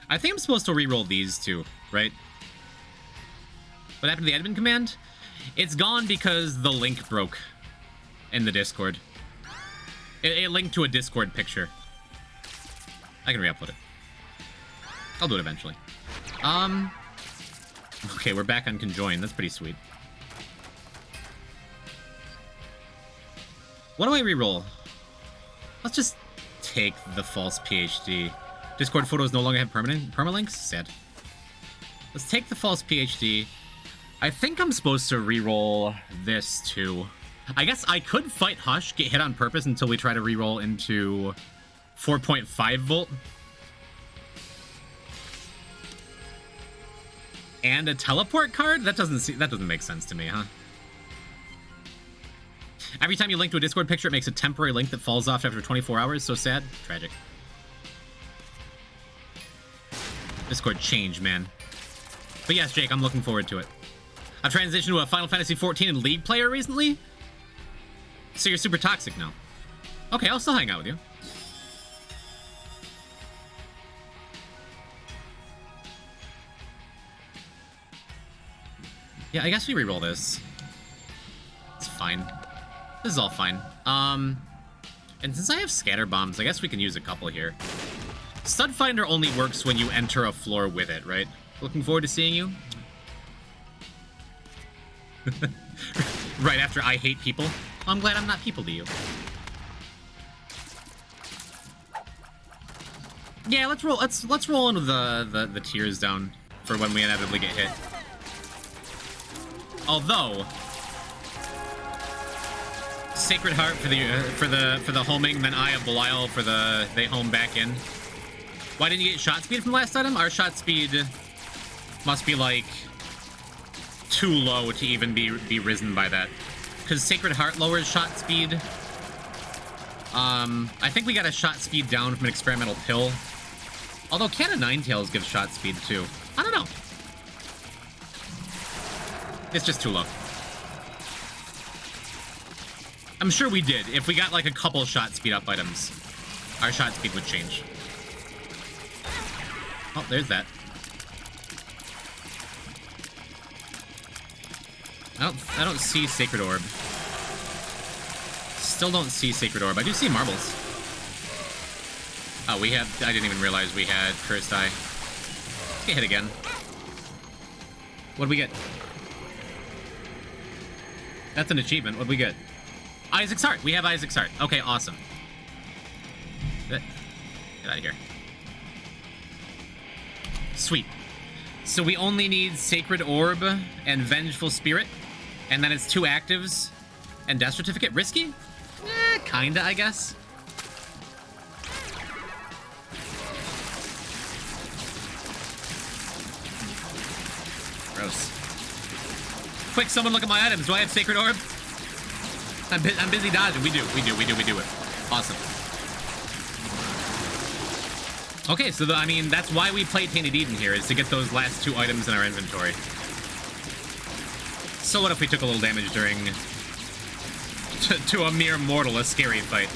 S1: I think I'm supposed to reroll these two, right? What happened to the admin command? It's gone because the link broke in the Discord. It linked to a Discord picture. I can re-upload it. I'll do it eventually. Okay, we're back on Conjoin. That's pretty sweet. What do I reroll? Let's just take the false PhD. Discord photos no longer have permalinks? Sad. Let's take the false PhD. I think I'm supposed to reroll this too. I guess I could fight Hush, get hit on purpose until we try to reroll into 4.5 volt. And a teleport card? That doesn't make sense to me, huh? Every time you link to a Discord picture, it makes a temporary link that falls off after 24 hours. So sad. Tragic. Discord change, man. But yes, Jake, I'm looking forward to it. I've transitioned to a Final Fantasy XIV and League player recently. So you're super toxic now. Okay, I'll still hang out with you. Yeah, I guess we reroll this. It's fine. This is all fine. And since I have scatter bombs, I guess we can use a couple here. Stud Finder only works when you enter a floor with it, right? Looking forward to seeing you. Right after I hate people. I'm glad I'm not people to you. Yeah, let's roll into the tiers down for when we inevitably get hit. Although Sacred Heart for the homing, then Eye of Belial for they home back in. Why didn't you get shot speed from the last item? Our shot speed must be like too low to even be risen by that. Because Sacred Heart lowers shot speed. I think we got a shot speed down from an experimental pill. Although Can of Ninetails gives shot speed too. I don't know. It's just too low. I'm sure we did. If we got like a couple shot speed up items, our shot speed would change. Oh, there's that. I don't see Sacred Orb. Still don't see Sacred Orb. I do see marbles. Oh, I didn't even realize we had Cursed Eye. Let's get hit again. What'd we get? That's an achievement. What'd we get? Isaac's Heart. We have Isaac's Heart. Okay, awesome. Get out of here. Sweet. So we only need Sacred Orb and Vengeful Spirit, and then it's 2 actives and Death Certificate. Risky? Kinda, I guess. Gross. Quick, someone look at my items. Do I have Sacred Orb? I'm busy dodging. We do it. Awesome. Okay, so I mean, that's why we play Tainted Eden here, is to get those last 2 items in our inventory. So what if we took a little damage during... to a mere mortal, a scary fight?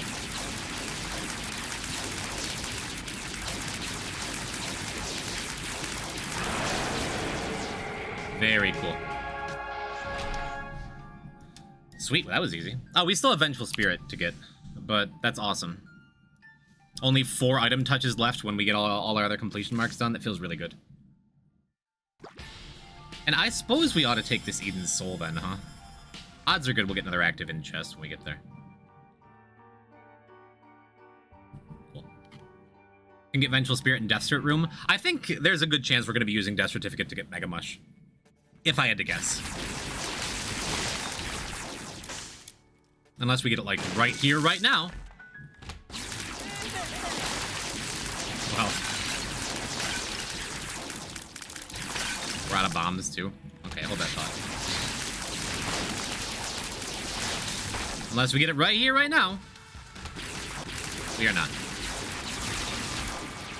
S1: Very cool. Sweet, well, that was easy. Oh, we still have Vengeful Spirit to get, but that's awesome. Only 4 item touches left when we get all our other completion marks done. That feels really good. And I suppose we ought to take this Eden's Soul then, huh? Odds are good we'll get another active in chest when we get there. Cool. Can get Vengeful Spirit and Death Cert Room. I think there's a good chance we're going to be using Death Certificate to get Mega Mush. If I had to guess. Unless we get it, like, right here, right now. Wow. We're out of bombs, too. Okay, hold that thought. Unless we get it right here, right now. We are not.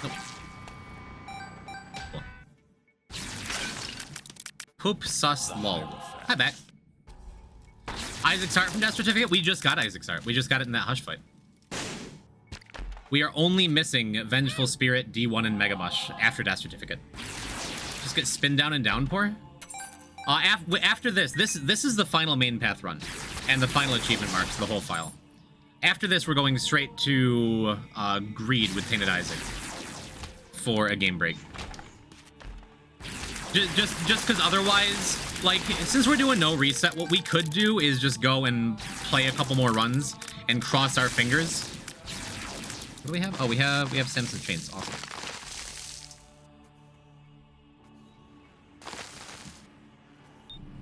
S1: Nope. Cool. Poop sus lol. Hi, back. Isaac's Heart from Death Certificate? We just got Isaac's Heart. We just got it in that Hush fight. We are only missing Vengeful Spirit, D1, and Mega Mush after Death Certificate. Just get Spin Down and Downpour. After this is the final main path run. And the final achievement marks, the whole file. After this, we're going straight to Greed with Tainted Isaac for a game break. Just because otherwise, like, since we're doing no reset, what we could do is just go and play a couple more runs and cross our fingers. What do we have? Oh, we have Samson Chains. Awesome.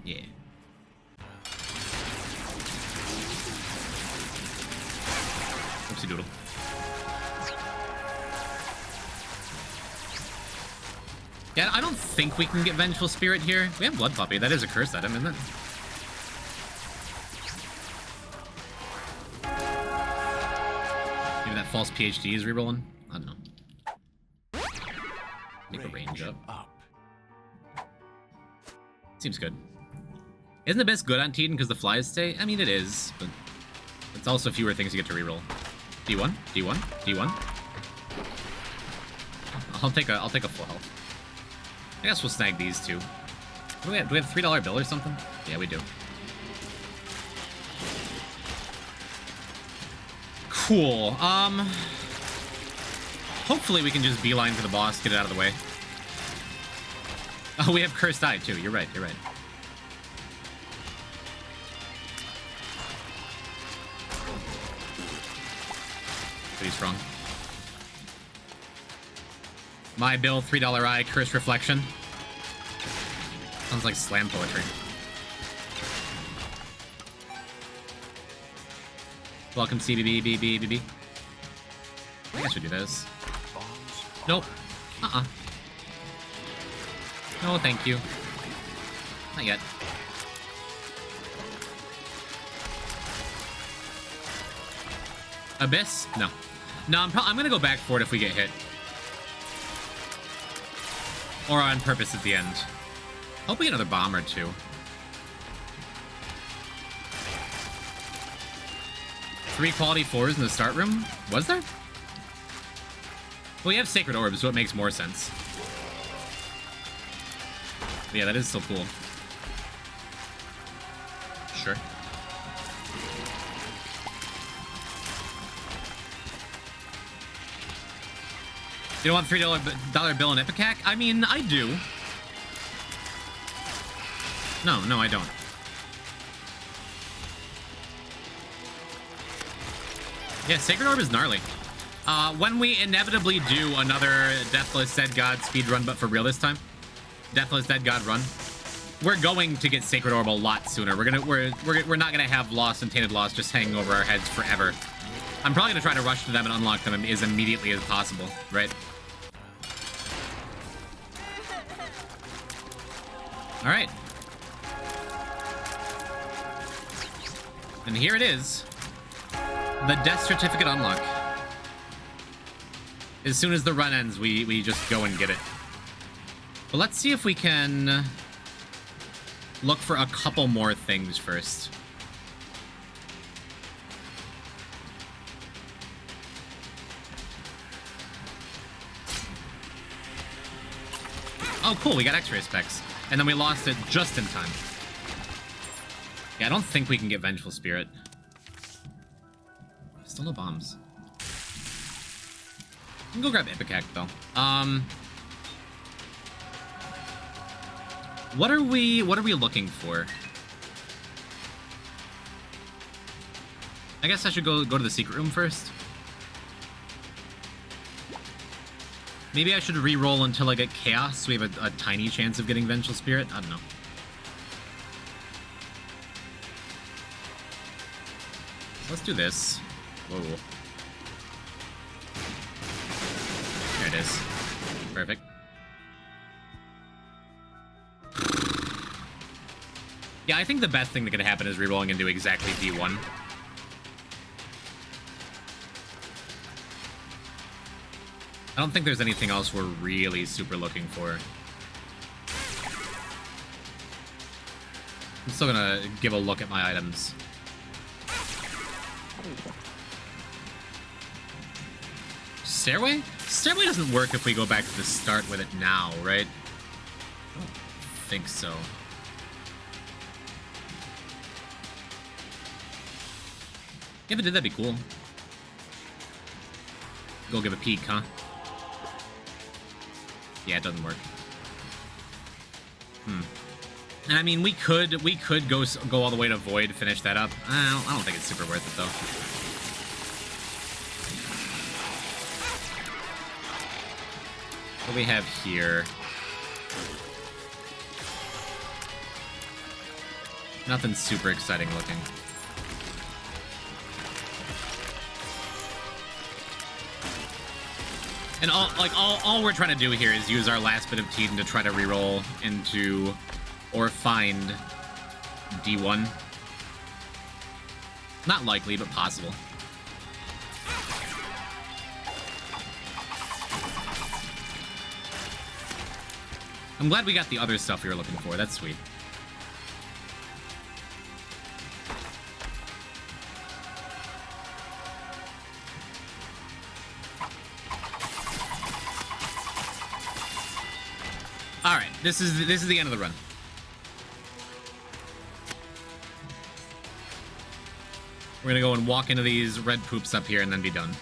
S1: Yeah. Oopsie doodle. Yeah, I don't think we can get Vengeful Spirit here. We have Blood Puppy. That is a cursed item, isn't it? Maybe that false PhD is rerolling? I don't know. Make a range up. Seems good. Isn't Abyss good on T.eden because the flies stay? I mean, it is, but it's also fewer things you get to reroll. D1? D1? D1? I'll take a full health. I guess we'll snag these two. What do we have? Do we have a $3 bill or something? Yeah, we do. Cool. Hopefully we can just beeline to the boss, get it out of the way. Oh, we have Cursed Eye too. You're right. You're right. pretty strong. My bill, $3 eye, curse reflection. Sounds like slam poetry. Welcome, CBB. I guess we do this. Nope. No, thank you. Not yet. Abyss? No. No, I'm gonna go back for it if we get hit. Or on purpose at the end. Hope we get another bomb or two. 3 quality 4s in the start room? Was there? Well, we have Sacred Orbs, so it makes more sense. But yeah, that is still cool. Sure. You don't want $3 bill and Ipecac? I mean, I do. No, I don't. Yeah, Sacred Orb is gnarly. When we inevitably do another Deathless Dead God speedrun, but for real this time, Deathless Dead God run, we're going to get Sacred Orb a lot sooner. We're not gonna have Lost and Tainted Lost just hanging over our heads forever. I'm probably gonna try to rush to them and unlock them as immediately as possible, right? All right. And here it is. The death certificate unlock. As soon as the run ends, we just go and get it. But let's see if we can look for a couple more things first. Oh, cool, we got X-ray specs. And then we lost it just in time. Yeah, I don't think we can get Vengeful Spirit. Still no bombs. We can go grab Ipecac, though. What are we looking for? I guess I should go to the secret room first. Maybe I should re-roll until I get Chaos, so we have a tiny chance of getting Vengeful Spirit. I don't know. Let's do this. Whoa. There it is. Perfect. Yeah, I think the best thing that could happen is re-rolling into exactly D1. I don't think there's anything else we're really super looking for. I'm still gonna give a look at my items. Stairway? Stairway doesn't work if we go back to the start with it now, right? I don't think so. If it did, that'd be cool. Go give a peek, huh? Yeah, it doesn't work. And I mean, we could go all the way to Void, finish that up. I don't think it's super worth it, though. What do we have here? Nothing super exciting looking. And all we're trying to do here is use our last bit of t.eden to try to reroll into or find D1. Not likely, but possible. I'm glad we got the other stuff we were looking for. That's sweet. All right, this is the end of the run. We're gonna go and walk into these red poops up here and then be done.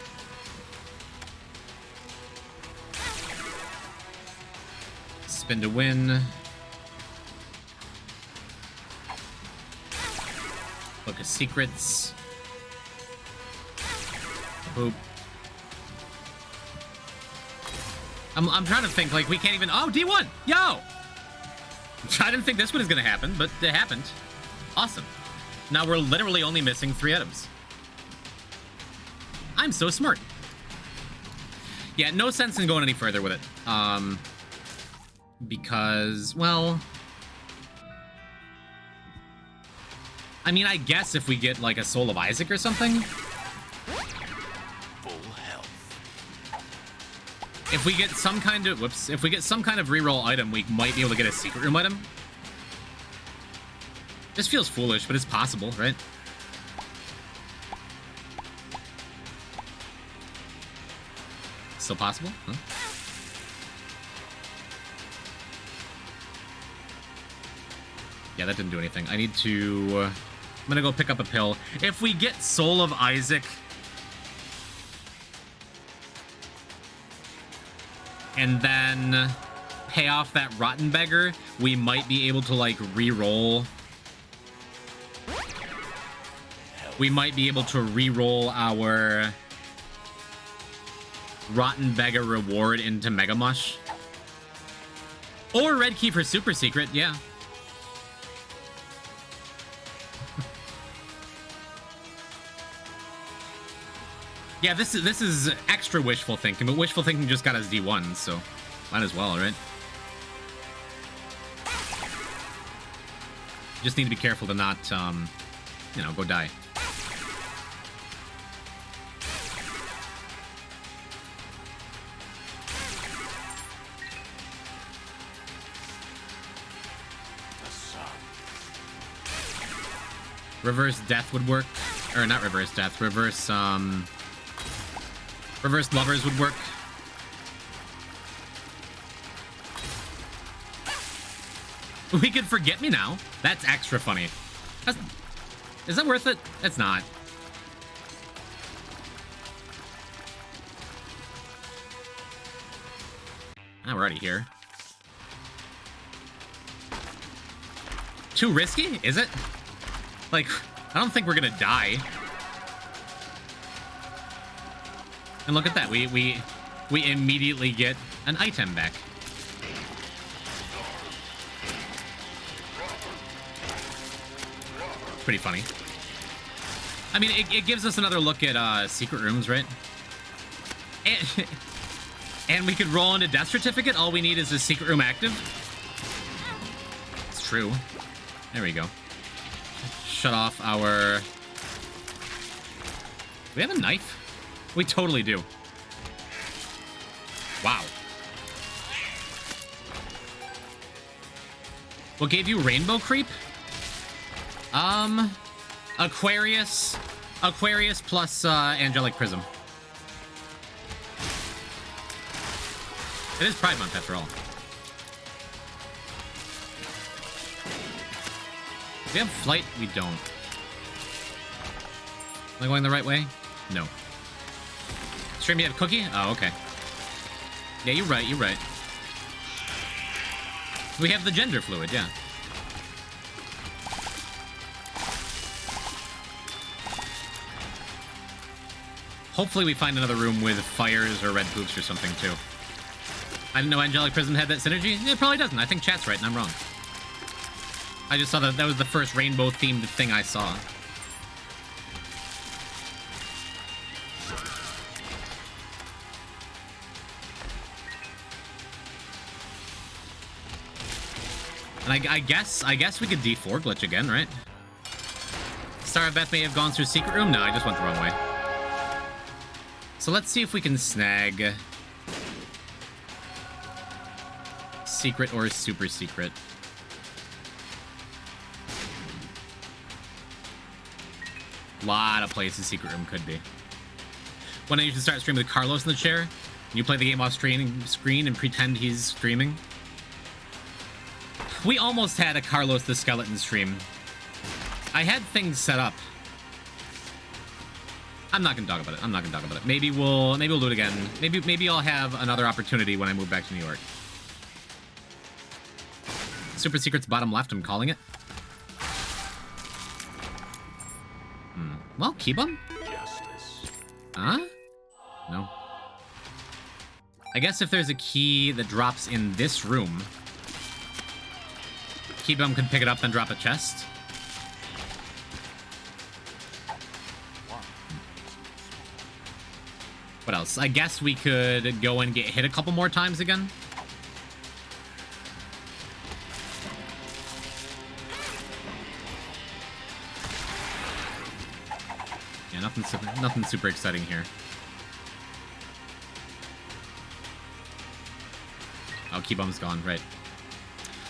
S1: Spin to win. Book of Secrets. Poop. I'm trying to think, like, we can't even... Oh, D1! Yo! I didn't think this one was gonna happen, but it happened. Awesome. Now we're literally only missing 3 items. I'm so smart. Yeah, no sense in going any further with it. Because, well... I mean, I guess if we get, like, a Soul of Isaac or something...
S2: Full health.
S1: If we get some kind of... Whoops. If we get some kind of reroll item, we might be able to get a secret room item. This feels foolish, but it's possible, right? Still possible? Huh? Yeah, that didn't do anything. I need to... I'm gonna go pick up a pill. If we get Soul of Isaac... and then pay off that Rotten Beggar, we might be able to, like, re-roll. We might be able to re-roll our Rotten Beggar reward into Mega Mush. Or Red Key for Super Secret, yeah. Yeah, this is extra wishful thinking, but wishful thinking just got us D1, so might as well, right? Just need to be careful to not, you know, go die. Reverse death would work. Or not reverse death, reverse, reverse lovers would work. We could forget me now. That's extra funny. Is that worth it? It's not. Oh, we're already here. Too risky? Is it? Like, I don't think we're gonna die. And look at that, we immediately get an item back. Pretty funny. I mean, it gives us another look at secret rooms, right? And we could roll into Death Certificate. All we need is a secret room active. It's true. There we go. Shut off our... Do we have a knife? We totally do. Wow. What gave you Rainbow Creep? Aquarius plus Angelic Prism. It is Pride Month after all. Do we have flight? We don't. Am I going the right way? No. Stream, you have cookie? Oh, okay. Yeah, you're right, you're right. We have the gender fluid, yeah. Hopefully we find another room with fires or red poops or something, too. I didn't know Angelic Prism had that synergy. It probably doesn't. I think chat's right and I'm wrong. I just saw that was the first rainbow-themed thing I saw. And I guess we could D4 glitch again, right? Star of Beth may have gone through secret room. No, I just went the wrong way. So let's see if we can snag secret or super secret. Lot of places secret room could be. When you should start streaming with Carlos in the chair, you play the game off screen and pretend he's streaming. We almost had a Carlos the Skeleton stream. I had things set up. I'm not gonna talk about it. I'm not gonna talk about it. Maybe we'll do it again. Maybe I'll have another opportunity when I move back to New York. Super secret's bottom left. I'm calling it. Well, keep them.
S2: Justice.
S1: Huh? No. I guess if there's a key that drops in this room, Key Bum can pick it up and drop a chest. What else? I guess we could go and get hit a couple more times again. Yeah, nothing super exciting here. Oh, Key Bum's gone, right.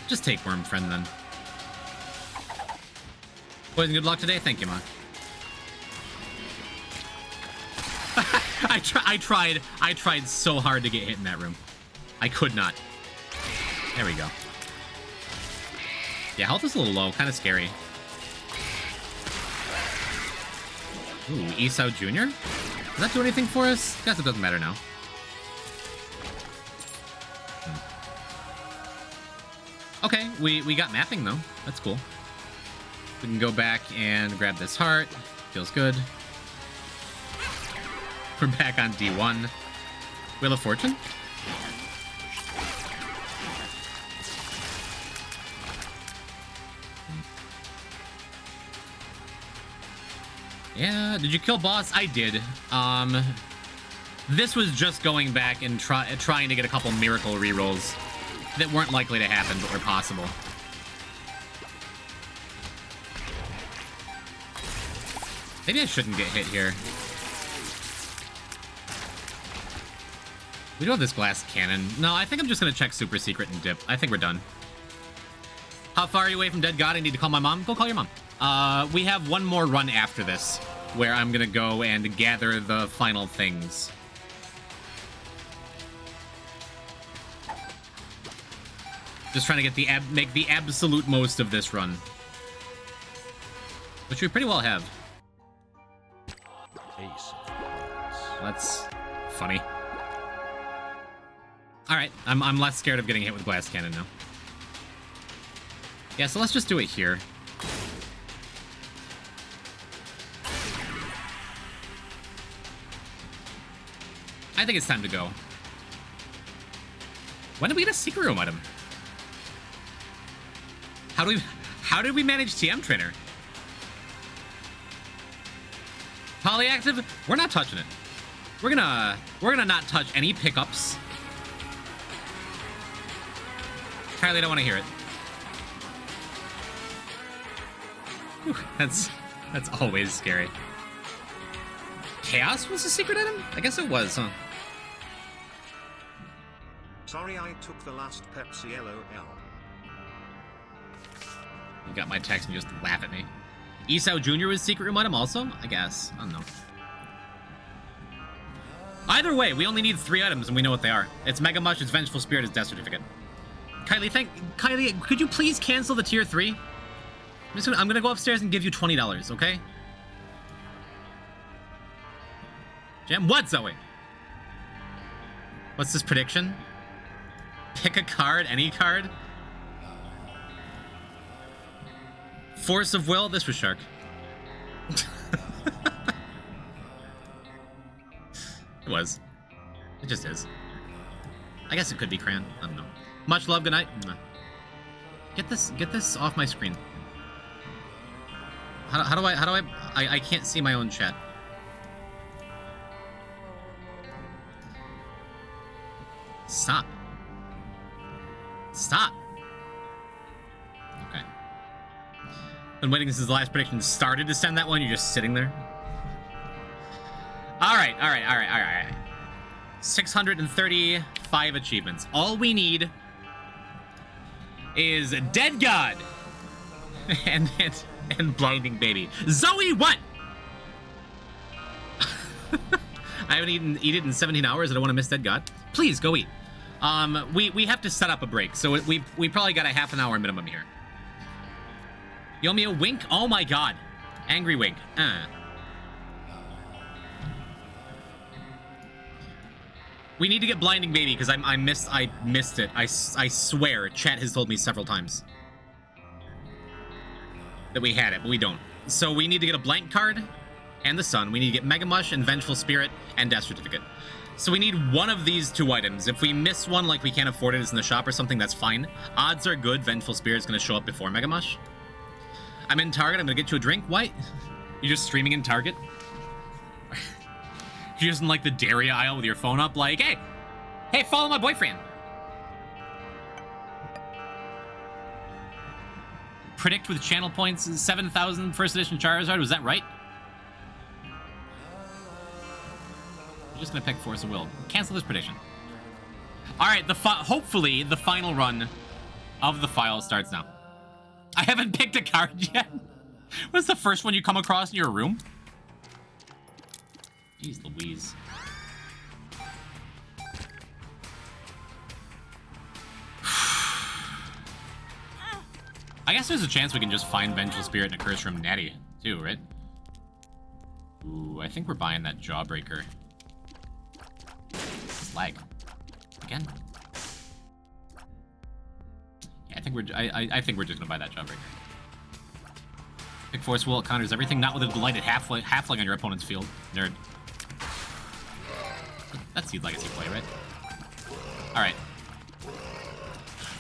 S1: Just take Worm Friend then. Poison, good luck today. Thank you, man. I tried so hard to get hit in that room. I could not. There we go. Yeah, health is a little low, kind of scary. Ooh, Esau Jr.? Does that do anything for us? I guess it doesn't matter now. Okay, we got mapping though. That's cool. We can go back and grab this heart. Feels good. We're back on D1. Wheel of Fortune? Yeah, did you kill boss? I did. This was just going back and trying to get a couple miracle rerolls that weren't likely to happen, but were possible. Maybe I shouldn't get hit here. We do have this glass cannon. No, I think I'm just gonna check super secret and dip. I think we're done. How far are you away from Dead God? I need to call my mom. Go call your mom. We have one more run after this, where I'm gonna go and gather the final things. Just trying to get make the absolute most of this run, which we pretty well have.
S2: Ace.
S1: That's funny. All right, I'm less scared of getting hit with glass cannon now. Yeah, so let's just do it here. I think it's time to go. When did we get a secret room item? How did we manage TM Trainer? Polyactive? We're not touching it. We're gonna not touch any pickups. Kylie, I don't want to hear it. Whew, that's always scary. Chaos was a secret item? I guess it was, huh?
S4: Sorry I took the last Pepsi LOL.
S1: You got my text and you just laugh at me. Esau Jr. was secret room item also? I guess. I don't know. Either way, we only need 3 items and we know what they are. It's Mega Mush, it's Vengeful Spirit, it's Death Certificate. Kylie, could you please cancel the tier 3? I'm gonna go upstairs and give you $20, okay? Jam, what, Zoe? What's this prediction? Pick a card, any card? Force of Will, this was Shark. It was. It just is. I guess it could be Cran. I don't know. Much love, good night. Get this off my screen. How do I can't see my own chat. Stop. Stop. Okay. Been waiting since the last prediction started to send that one. You're just sitting there. All right. 635 achievements. All we need is Dead God and Blinding Baby. Zoe, what? I haven't eaten in 17 hours. I don't want to miss Dead God. Please go eat. We have to set up a break, so we probably got a half an hour minimum here. You owe me a wink? Oh my god. Angry wink. We need to get Blinding Baby because I missed it. I swear, chat has told me several times that we had it, but we don't. So we need to get a blank card and the sun. We need to get Mega Mush and Vengeful Spirit and Death Certificate. So we need one of these 2 items. If we miss one, like we can't afford it, it's in the shop or something, that's fine. Odds are good Vengeful Spirit's gonna show up before Mega Mush. I'm in Target, I'm gonna get you a drink. What? You're just streaming in Target? You're just in like the dairy aisle with your phone up like, hey, follow my boyfriend. Predict with channel points, 7,000 first edition Charizard, was that right? I'm just gonna pick Force of Will. Cancel this prediction. All right, hopefully the final run of the file starts now. I haven't picked a card yet. What's the first one you come across in your room? Jeez Louise. I guess there's a chance we can just find Vengeful Spirit in a Curse Room Natty, too, right? Ooh, I think we're buying that Jawbreaker. Slag. Again? Yeah, I think we're just gonna buy that Jawbreaker. Pick Force Will, it counters everything, not with a delighted halfling on your opponent's field. Nerd. That's Seed Legacy play, right? Alright.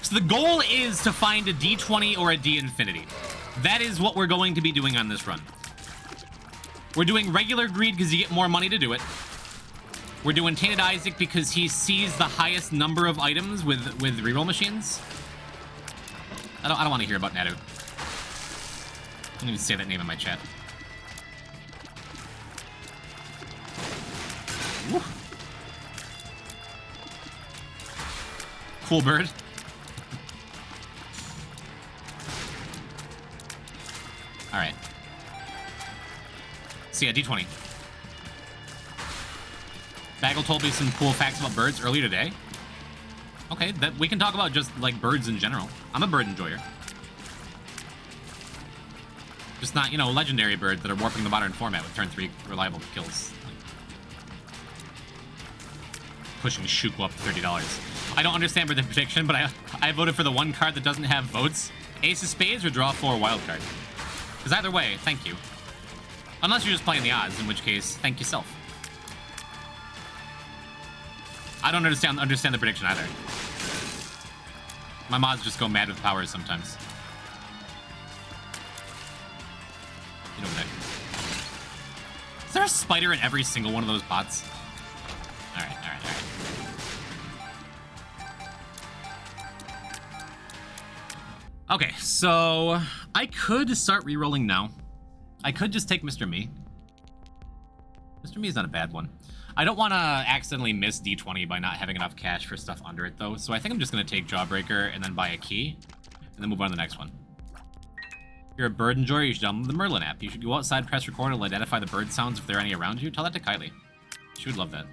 S1: So the goal is to find a D20 or a D-Infinity. That is what we're going to be doing on this run. We're doing regular greed because you get more money to do it. We're doing Tainted Isaac because he sees the highest number of items with reroll machines. I don't want to hear about Nadu. I didn't even say that name in my chat. Woo. Cool bird. All right. So yeah, D20. Bagel told me some cool facts about birds earlier today. Okay, that we can talk about just like birds in general. I'm a bird enjoyer. Just not, you know, legendary birds that are warping the modern format with turn 3 reliable kills. Like, pushing Shuko up to $30. I don't understand the prediction, but I voted for the one card that doesn't have votes. Ace of Spades or draw 4 wild card. Because either way, thank you. Unless you're just playing the odds, in which case, thank yourself. I don't understand the prediction either. My mods just go mad with powers sometimes. You know what? Is there a spider in every single one of those pots? Alright. Okay, so I could start rerolling now. I could just take Mr. Me. Mr. Me is not a bad one. I don't want to accidentally miss D20 by not having enough cash for stuff under it, though. So I think I'm just going to take Jawbreaker and then buy a key. And then move on to the next one. If you're a bird enjoyer, you should download the Merlin app. You should go outside, press record, and identify the bird sounds if there are any around you. Tell that to Kylie. She would love that.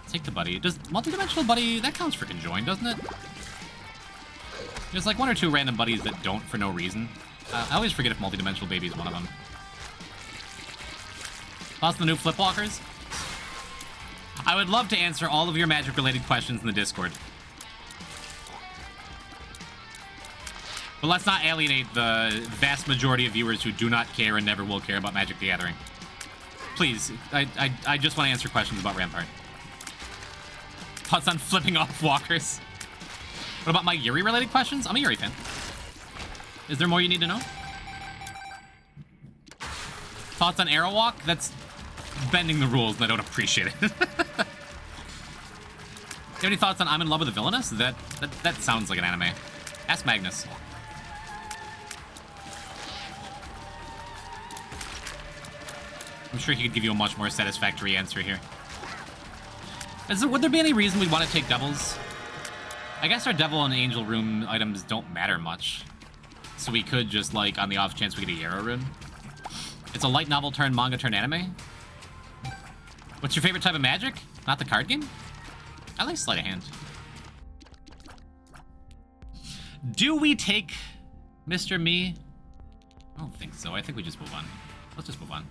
S1: Take the buddy. Does multidimensional buddy, that counts for conjoined, doesn't it? There's like 1 or 2 random buddies that don't for no reason. I always forget if multidimensional baby is one of them. Plus the new Flipwalkers. I would love to answer all of your Magic-related questions in the Discord. But let's not alienate the vast majority of viewers who do not care and never will care about Magic the Gathering. Please, I just want to answer questions about Rampart. Thoughts on flipping off walkers? What about my Yuri-related questions? I'm a Yuri fan. Is there more you need to know? Thoughts on Arrow Walk? That's bending the rules, and I don't appreciate it. You have any thoughts on I'm in love with a villainess? That sounds like an anime. Ask Magnus. I'm sure he could give you a much more satisfactory answer here. Would there be any reason we'd want to take doubles? I guess our Devil and Angel Room items don't matter much. So we could just, like, on the off chance we get a Yarrow Rune. It's a light novel turn manga turn anime. What's your favorite type of Magic? Not the card game? I like Sleight of Hand. Do we take Mr. Me? I don't think so. I think we just move on. Let's just move on.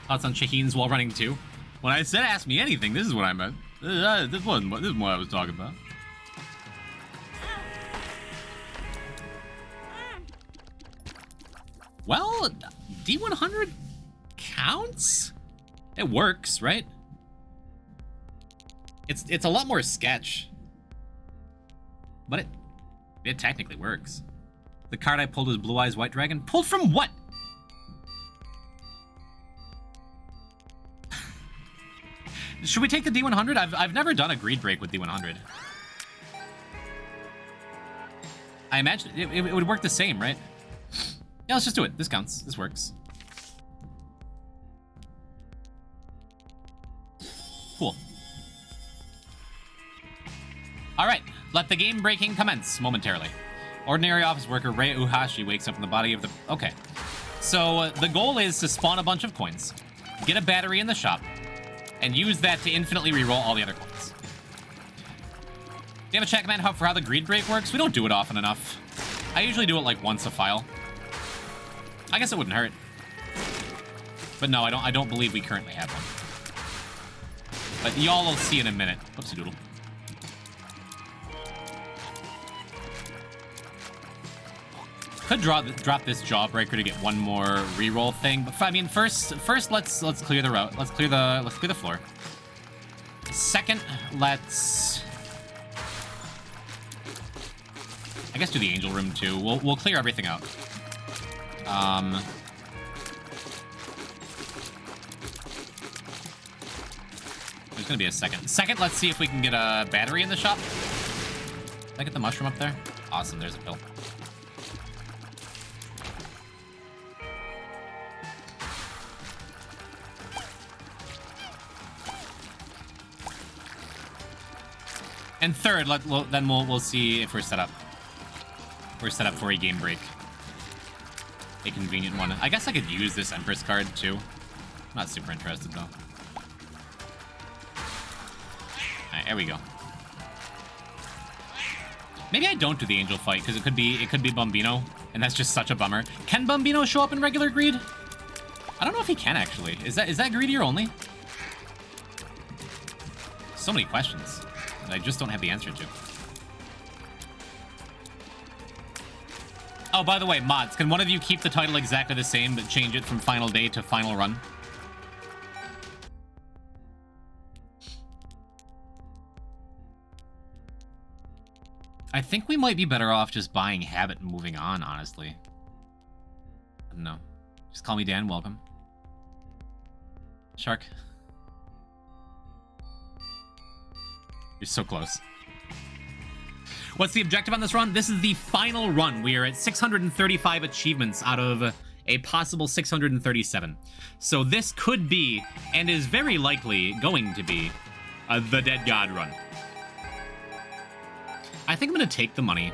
S1: Thoughts on Shaheen's wall running too? When I said ask me anything, this is what I meant. This is what I was talking about. Well, D100 counts? It works, right? It's a lot more sketch. But it technically works. The card I pulled was Blue Eyes White Dragon. Pulled from what? Should we take the D100? I've never done a greed break with D100. I imagine it would work the same, right? Yeah, let's just do it. This counts. This works. Cool. All right, let the game breaking commence momentarily. Ordinary office worker Rei Uhashi wakes up in the body of the... Okay. So the goal is to spawn a bunch of coins, get a battery in the shop, and use that to infinitely reroll all the other coins. Do you have a check command hub for how the greed break works? We don't do it often enough. I usually do it like once a file. I guess it wouldn't hurt. But no, I don't believe we currently have one. But y'all will see in a minute. Whoopsie doodle. Could drop this jawbreaker to get one more reroll thing, but I mean, first let's clear the route. Let's clear the floor. Second, let's I guess do the angel room too. We'll clear everything out. There's gonna be a second. Second, let's see if we can get a battery in the shop. Did I get the mushroom up there? Awesome, there's a pill. And third, we'll see if we're set up. We're set up for a game break. A convenient one. I guess I could use this Empress card too. I'm not super interested though. Alright, there we go. Maybe I don't do the angel fight because it could be Bumbino, and that's just such a bummer. Can Bumbino show up in regular greed? I don't know if he can actually. Is that greedier only? So many questions that I just don't have the answer to. Oh, by the way, mods, can one of you keep the title exactly the same but change it from Final Day to Final Run? I think we might be better off just buying Habit and moving on, honestly. I don't know. Just call me Dan, welcome. Shark. You're so close. What's the objective on this run? This is the final run. We are at 635 achievements out of a possible 637. So this could be, and is very likely going to be, the Dead God run. I think I'm going to take the money.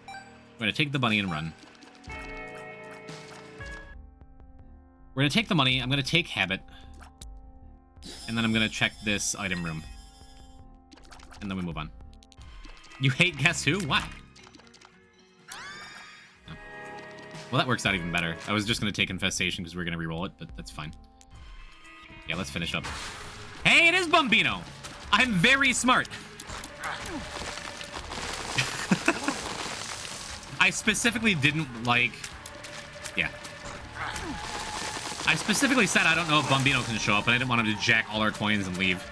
S1: I'm going to take the money and run. We're going to take the money. I'm going to take Habit. And then I'm going to check this item room. And then we move on. You hate Guess Who? Why? Oh. Well, that works out even better. I was just going to take Infestation because we're going to reroll it, but that's fine. Yeah, let's finish up. Hey, it is Bumbino! I'm very smart. I specifically didn't like... Yeah. I specifically said I don't know if Bumbino can show up, and I didn't want him to jack all our coins and leave.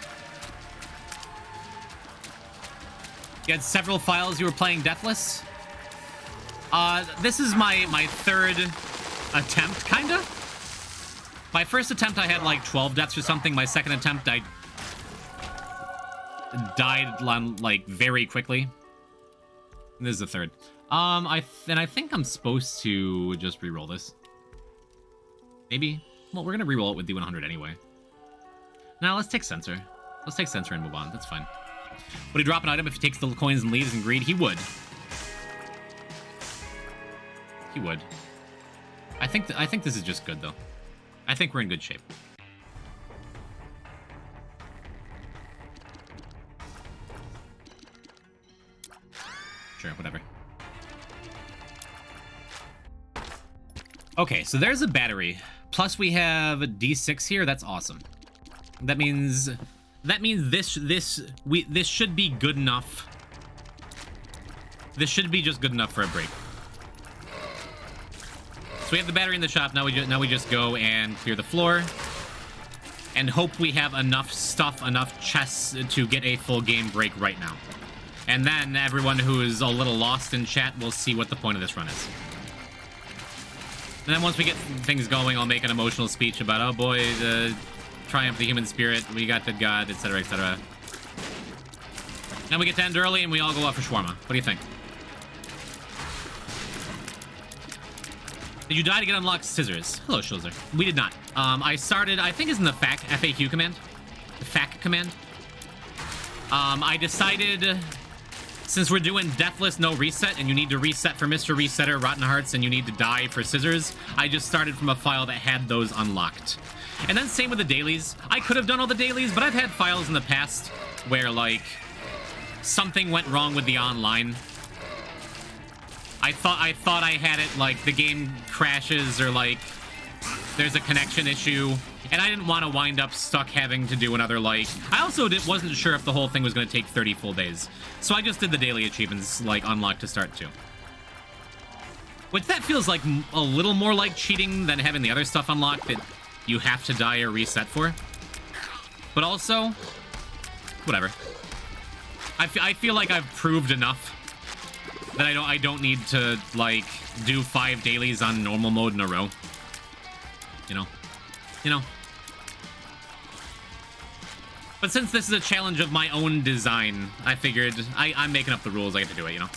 S1: You had several files you were playing Deathless? This is my third attempt, kinda. My first attempt I had like 12 deaths or something. My second attempt I died like very quickly. And this is the third. I think I'm supposed to just re-roll this. Maybe. Well, we're gonna re-roll it with D100 anyway. Now let's take Censor. Let's take Censor and move on. That's fine. Would he drop an item if he takes the coins and leaves in greed? He would. He would. I think this is just good though. I think we're in good shape. Sure, whatever. Okay, so there's a battery. Plus we have a D6 here. That's awesome. That means this should be good enough. This should be just good enough for a break. So we have the battery in the shop. Now we just go and clear the floor. and hope we have enough stuff, enough chests to get a full game break right now. And then everyone who is a little lost in chat will see what the point of this run is. And then once we get things going, I'll make an emotional speech about, oh boy, the triumph of the human spirit, we got the god, etc., etc. Then we get to end early and we all go out for shawarma. What do you think? Did you die to get unlocked scissors? Hello, Schulzer. We did not. I started, I think it's in the FAQ command. The FAQ command. I decided, since we're doing Deathless no reset, and you need to reset for Mr. Resetter, Rotten Hearts, and you need to die for scissors, I just started from a file that had those unlocked. And then same with the dailies. I could have done all the dailies, but I've had files in the past where, like, something went wrong with the online. I thought I had it, like, the game crashes or, like, there's a connection issue, and I didn't want to wind up stuck having to do another, like... I also wasn't sure if the whole thing was going to take 30 full days. So I just did the daily achievements, like, unlocked to start, too. Which that feels like a little more like cheating than having the other stuff unlocked that you have to die or reset for. But also, whatever. I feel like I've proved enough that I don't need to, like, do 5 dailies on normal mode in a row. You know. But since this is a challenge of my own design, I figured I'm making up the rules. I get to do it, you know.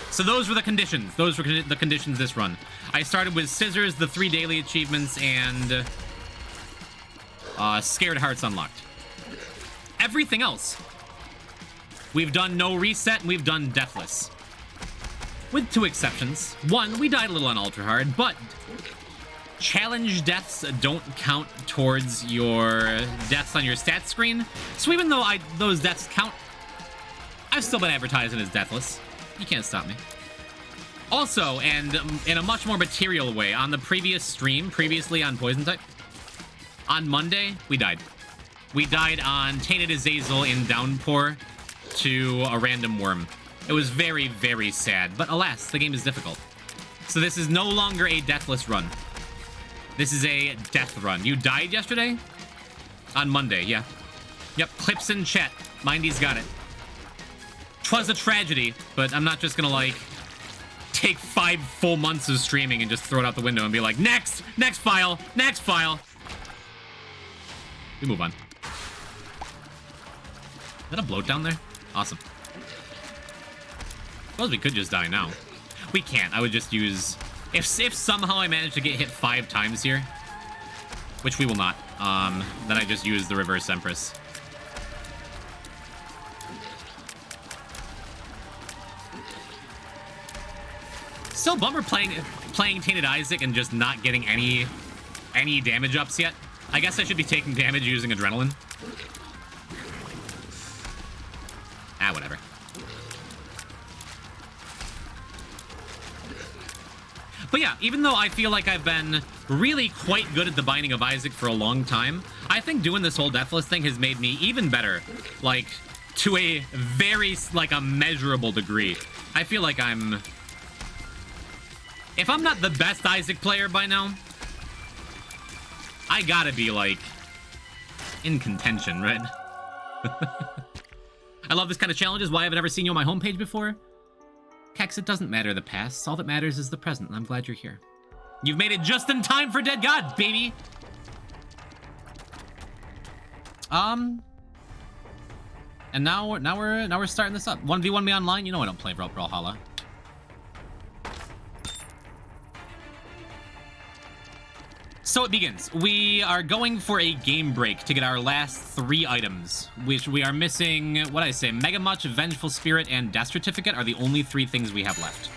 S1: So those were the conditions. Those were the conditions this run. I started with scissors, the 3 daily achievements, and Scared Hearts unlocked. Everything else, we've done no reset, and we've done Deathless. With 2 exceptions. One, we died a little on Ultra Hard, but challenge deaths don't count towards your deaths on your stats screen. So even though those deaths count, I've still been advertising as Deathless. You can't stop me. Also, and in a much more material way, on the previous stream, previously on Poison Type, on Monday, we died. We died on Tainted Azazel in Downpour to a random worm. It was very, very sad, but alas, the game is difficult. So this is no longer a Deathless run. This is a death run. You died yesterday? On Monday, yeah. Yep, clips in chat. Mindy's got it. 'Twas a tragedy, but I'm not just gonna, like, take 5 full months of streaming and just throw it out the window and be like, next file, next file. We move on. Is that a bloat down there? Awesome. Suppose we could just die now. We can't. I would just use... If somehow I manage to get hit 5 times here, which we will not, then I just use the Reverse Empress. Still bummer playing Tainted Isaac and just not getting any damage ups yet. I guess I should be taking damage using Adrenaline. Ah, whatever. But yeah, even though I feel like I've been really quite good at the Binding of Isaac for a long time, I think doing this whole Deathless thing has made me even better, like, to a very, like, a measurable degree. I feel like I'm... If I'm not the best Isaac player by now, I gotta be, like, in contention, right? I love this kind of challenges. Why haven't I ever seen you on my homepage before? Kex, it doesn't matter the past. All that matters is the present, and I'm glad you're here. You've made it just in time for Dead God, baby! And now we're starting this up. 1v1 me online? You know I don't play Brawlhalla. So it begins. We are going for a game break to get our last 3 items, which we are missing. What did I say? Mega Much, Vengeful Spirit, and Death Certificate are the only 3 things we have left.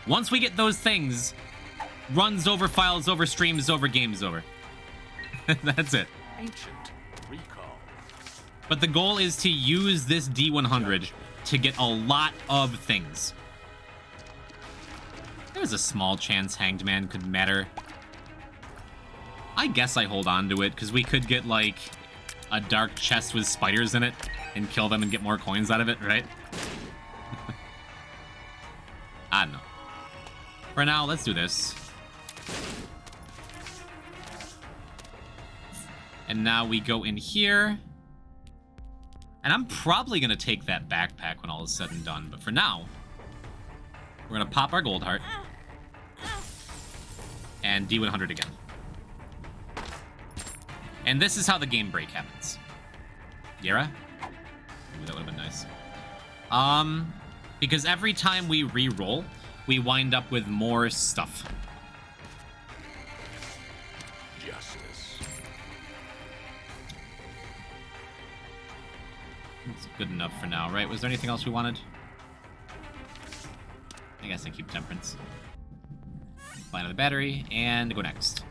S1: Once we get those things, runs over, files over, streams over, games over. That's it.
S2: Ancient recall.
S1: But the goal is to use this D100 to get a lot of things. There's a small chance Hanged Man could matter. I guess I hold on to it, because we could get, like, a dark chest with spiders in it and kill them and get more coins out of it, right? I don't know. For now, let's do this. And now we go in here. And I'm probably going to take that backpack when all is said and done. But for now, we're going to pop our gold heart. And D100 again. And this is how the game break happens. Yara? Ooh, that would have been nice. Because every time we re-roll, we wind up with more stuff.
S2: Justice.
S1: It's good enough for now, right? Was there anything else we wanted? I guess I keep temperance. Fly another battery, and go next.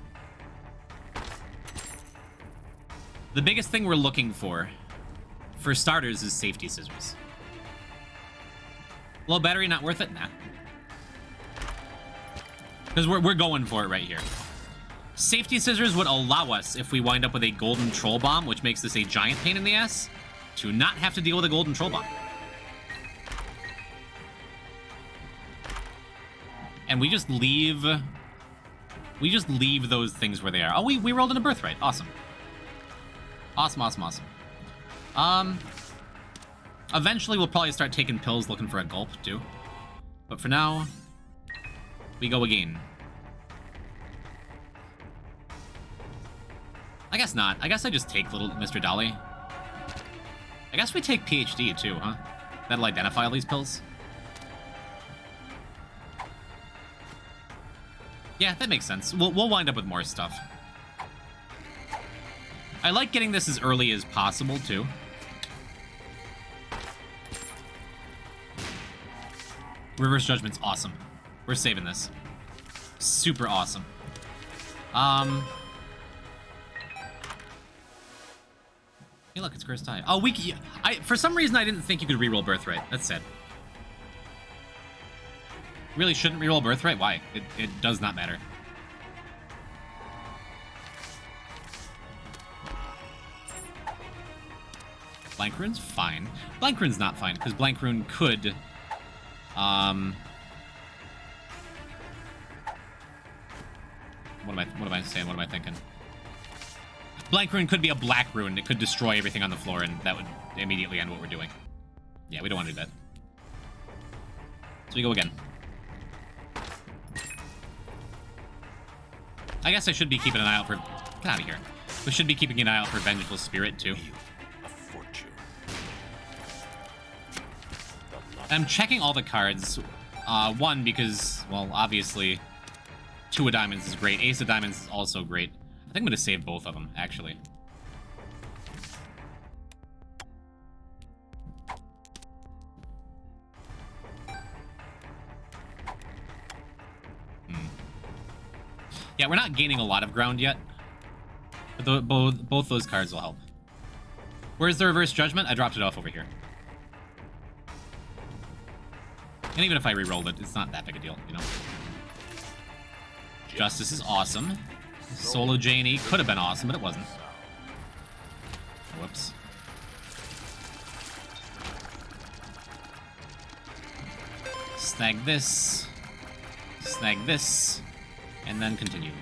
S1: The biggest thing we're looking for starters, is safety scissors. Low battery, not worth it? Nah. Because we're going for it right here. Safety scissors would allow us, if we wind up with a golden troll bomb, which makes this a giant pain in the ass, to not have to deal with a golden troll bomb. And we just leave those things where they are. Oh, we rolled in a birthright. Awesome. Awesome. Eventually we'll probably start taking pills looking for a gulp too. But for now, we go again. I guess not. I guess I just take little Mr. Dolly. I guess we take PhD too, huh? That'll identify all these pills. Yeah, that makes sense. We'll wind up with more stuff. I like getting this as early as possible, too. Reverse Judgment's awesome. We're saving this. Super awesome. Hey, look, it's Cursed Eye. Oh, for some reason, I didn't think you could reroll Birthright. That's sad. Really shouldn't reroll Birthright? Why? It does not matter. Blank Rune's fine. Blank Rune's not fine, because Blank Rune could... What am I saying? What am I thinking? Blank Rune could be a black rune. It could destroy everything on the floor, and that would immediately end what we're doing. Yeah, we don't want to do that. So we go again. I guess I should be keeping an eye out for... Get out of here. We should be keeping an eye out for Vengeful Spirit, too. I'm checking all the cards. One, because, well, obviously, 2 of diamonds is great. Ace of diamonds is also great. I think I'm going to save both of them, actually. Yeah, we're not gaining a lot of ground yet. But both those cards will help. Where's the Reverse Judgment? I dropped it off over here. And even if I re-rolled it, it's not that big a deal, you know? Justice is awesome. Solo J&E could have been awesome, but it wasn't. Whoops. Snag this. Snag this. And then continue.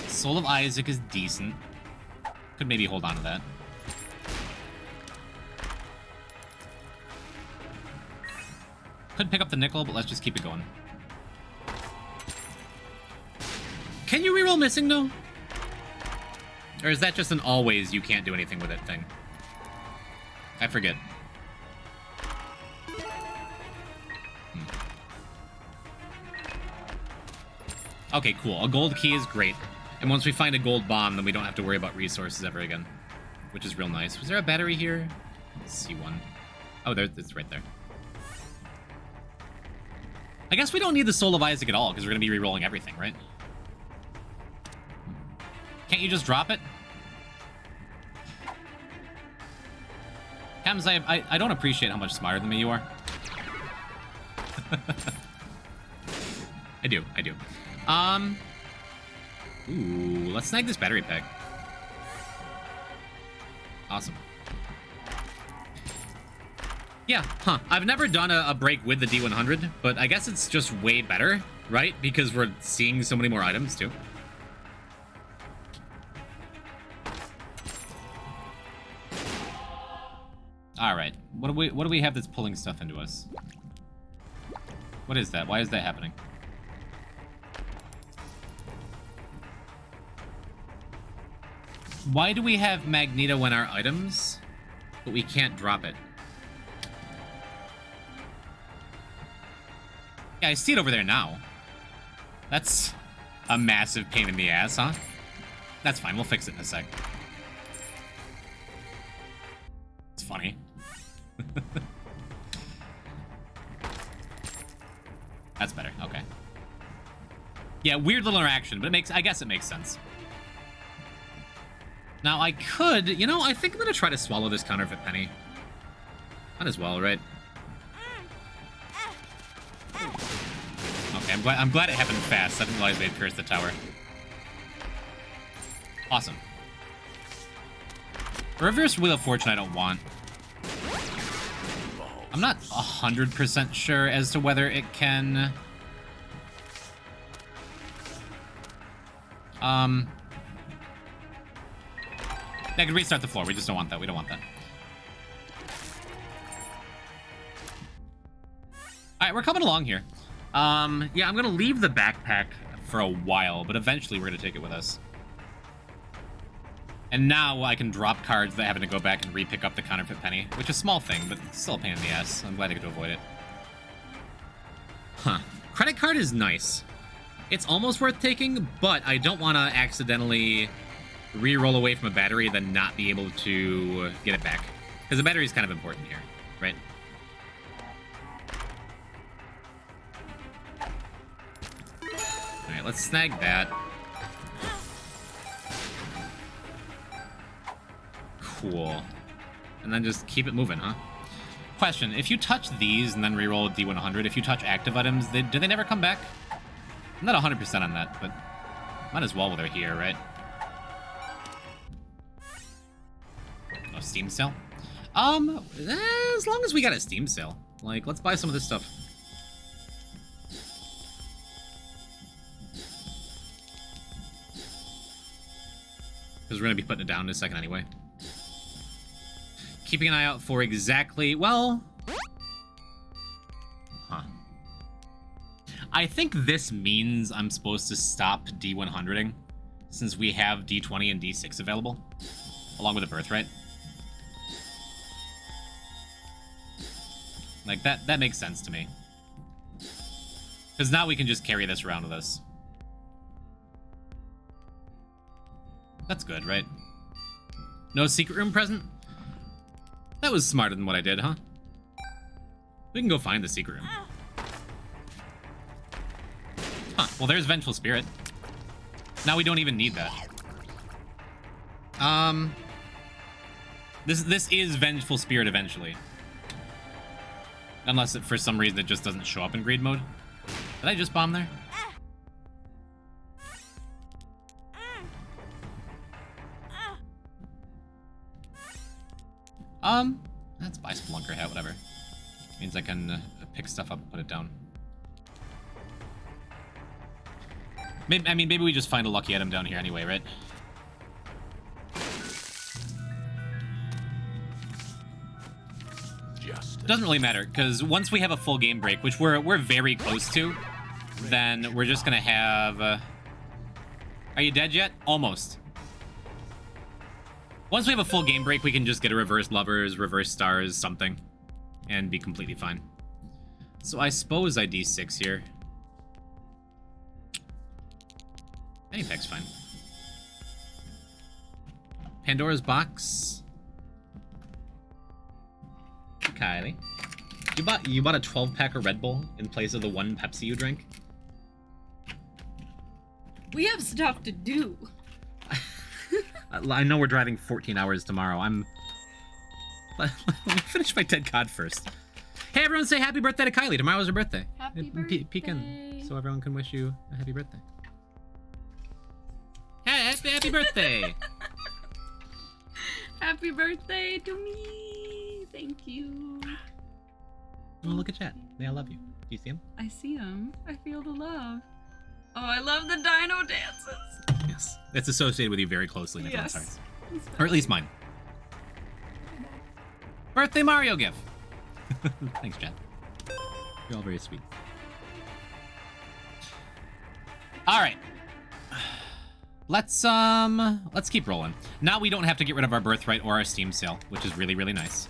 S1: Soul of Isaac is decent. Could maybe hold on to that. Could pick up the nickel, but let's just keep it going. Can you reroll missing, though? Or is that just an always you can't do anything with it thing? I forget. Okay, cool. A gold key is great. And once we find a gold bomb, then we don't have to worry about resources ever again. Which is real nice. Was there a battery here? Let's see one. Oh, it's right there. I guess we don't need the Soul of Isaac at all, because we're going to be re-rolling everything, right? Can't you just drop it? Cams, I don't appreciate how much smarter than me you are. I do. Ooh, let's snag this battery pack. Awesome. Yeah, huh. I've never done a break with the D100, but I guess it's just way better, right? Because we're seeing so many more items, too. Alright. What do we have that's pulling stuff into us? What is that? Why is that happening? Why do we have Magneto in our items, but we can't drop it? Yeah, I see it over there now. That's a massive pain in the ass, huh? That's fine, we'll fix it in a sec. It's funny. That's better, okay. Yeah, weird little interaction, but I guess it makes sense. Now, I could, you know, I think I'm gonna try to swallow this counterfeit penny. Might as well, right? Okay, I'm glad it happened fast. I didn't realize we had cursed the tower. Awesome. Reverse Wheel of Fortune I don't want. I'm not 100% sure as to whether it can... I could restart the floor. We just don't want that. We don't want that. Alright, we're coming along here. Yeah, I'm gonna leave the backpack for a while, but eventually we're gonna take it with us. And now I can drop cards that having to go back and re-pick up the counterfeit penny, which is a small thing, but still a pain in the ass. I'm glad I get to avoid it. Huh. Credit card is nice. It's almost worth taking, but I don't want to accidentally re-roll away from a battery, then not be able to get it back. Because the battery is kind of important here, right? Alright, let's snag that. Cool. And then just keep it moving, huh? Question, if you touch these and then re-roll a D100, if you touch active items, do they never come back? I'm not 100% on that, but might as well while they're here, right? Oh, Steam sale? As long as we got a Steam sale. Like, let's buy some of this stuff. Because we're going to be putting it down in a second anyway. Keeping an eye out for exactly... Well... Huh. I think this means I'm supposed to stop D100ing, since we have D20 and D6 available, along with a birthright. Like, that makes sense to me. Because now we can just carry this around with us. That's good, right? No secret room present? That was smarter than what I did, huh? We can go find the secret room. Huh, well there's Vengeful Spirit. Now we don't even need that. This is Vengeful Spirit eventually. Unless for some reason it just doesn't show up in greed mode. Did I just bomb there? Let's buy Spelunker hat, whatever. Means I can pick stuff up and put it down. Maybe we just find a lucky item down here anyway, right? It doesn't really matter, because once we have a full game break, which we're very close to, then we're just gonna have... Are you dead yet? Almost. Once we have a full game break, we can just get a reverse lovers, reverse stars, something, and be completely fine. So I suppose I D6 here. Any pack's fine. Pandora's box. Kylie, you bought a 12-pack of Red Bull in place of the one Pepsi you drank?
S5: We have stuff to do.
S1: I know we're driving 14 hours tomorrow. Let me finish my Dead COD first. Hey, everyone, say happy birthday to Kylie. Tomorrow's her birthday.
S5: Happy birthday.
S1: Peek in so everyone can wish you a happy birthday. Hey, happy birthday.
S5: Happy birthday to me. Thank you.
S1: Oh, look at chat. They all love you. Do you see them?
S5: I see them. I feel the love. Oh, I love the dino dances.
S1: Yes. It's associated with you very closely in everyone's
S5: Yes.
S1: hearts. Or at least mine. Birthday Mario gift. Thanks, Chad. You're all very sweet. All right. Let's keep rolling. Now we don't have to get rid of our birthright or our Steam sale, which is really, really nice.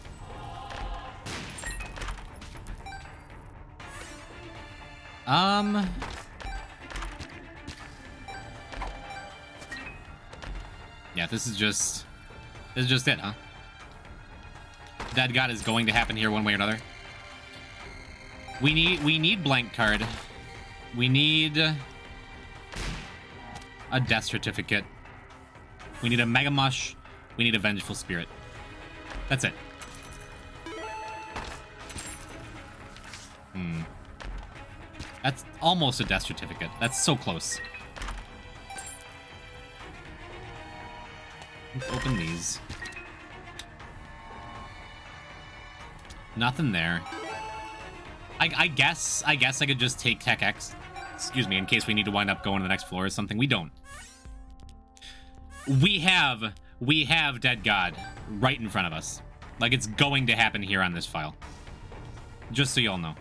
S1: Yeah, this is just it, huh? Dead God is going to happen here one way or another. We need blank card. We need a death certificate. We need a Mega Mush. We need a Vengeful Spirit. That's it. That's almost a death certificate. That's so close. Let's open these. Nothing there. I guess I could just take Tech X. Excuse me, in case we need to wind up going to the next floor or something. We don't. We have Dead God right in front of us. Like, it's going to happen here on this file. Just so y'all know.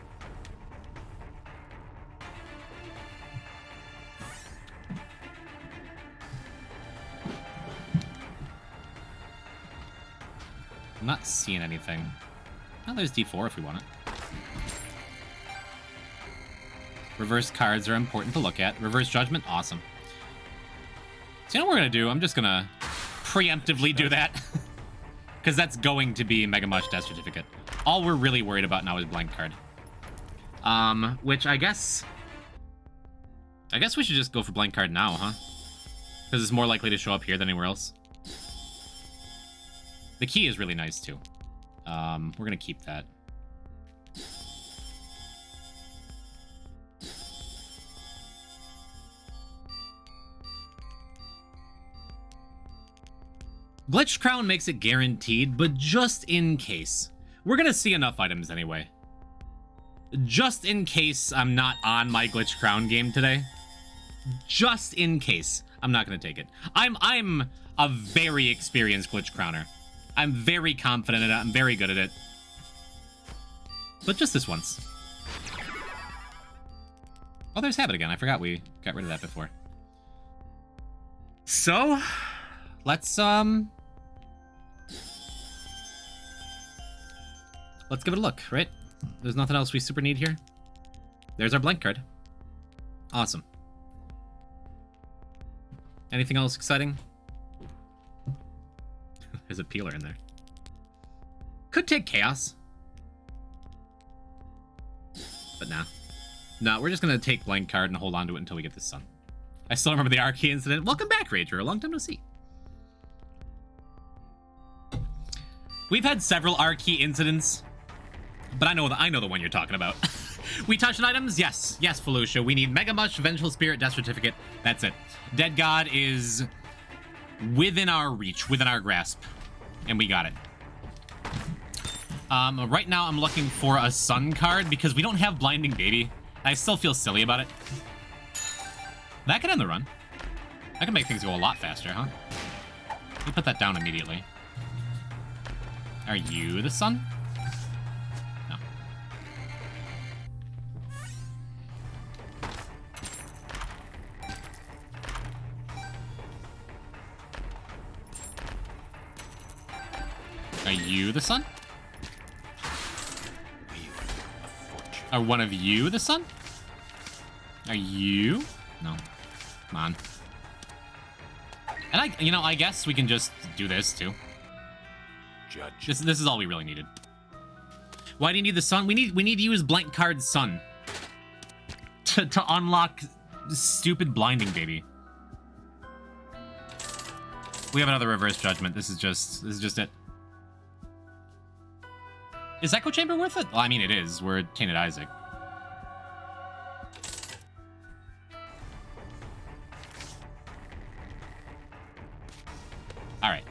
S1: I'm not seeing anything. Oh, there's D4 if we want it. Reverse cards are important to look at. Reverse Judgment, awesome. So you know what we're going to do? I'm just going to preemptively do that. Because that's going to be Mega Mush Death Certificate. All we're really worried about now is blank card. Which I guess we should just go for blank card now, huh? Because it's more likely to show up here than anywhere else. The key is really nice, too. We're going to keep that. Glitched Crown makes it guaranteed, but just in case. We're going to see enough items anyway. Just in case I'm not on my Glitched Crown game today. Just in case. I'm not going to take it. I'm a very experienced Glitched Crowner. I'm very confident in it. I'm very good at it. But just this once. Oh, there's Habit again. I forgot we got rid of that before. So, let's give it a look, right? There's nothing else we super need here. There's our blank card. Awesome. Anything else exciting? There's a peeler in there. Could take Chaos. But nah. No, we're just going to take blank card and hold on to it until we get this sun. I still remember the Archie incident. Welcome back, Rager. A long time no see. We've had several Archie incidents, but I know the one you're talking about. We touched on items? Yes. Yes, Felucia. We need Mega Mush, Vengeful Spirit, Death Certificate. That's it. Dead God is within our reach, within our grasp. And we got it. Right now I'm looking for a Sun card because we don't have Blinding Baby. I still feel silly about it. That could end the run. That could make things go a lot faster, huh? Let me put that down immediately. Are you the Sun? No. Are you the Sun? Are one of you the Sun? Are you? No. Come on. And I guess we can just do this too.
S2: Judge.
S1: This is all we really needed. Why do you need the Sun? We need to use blank card Sun to unlock stupid Blinding Baby. We have another Reverse Judgment. This is just it. Is Echo Chamber worth it? Well, I mean, it is. We're t.isaac. All right,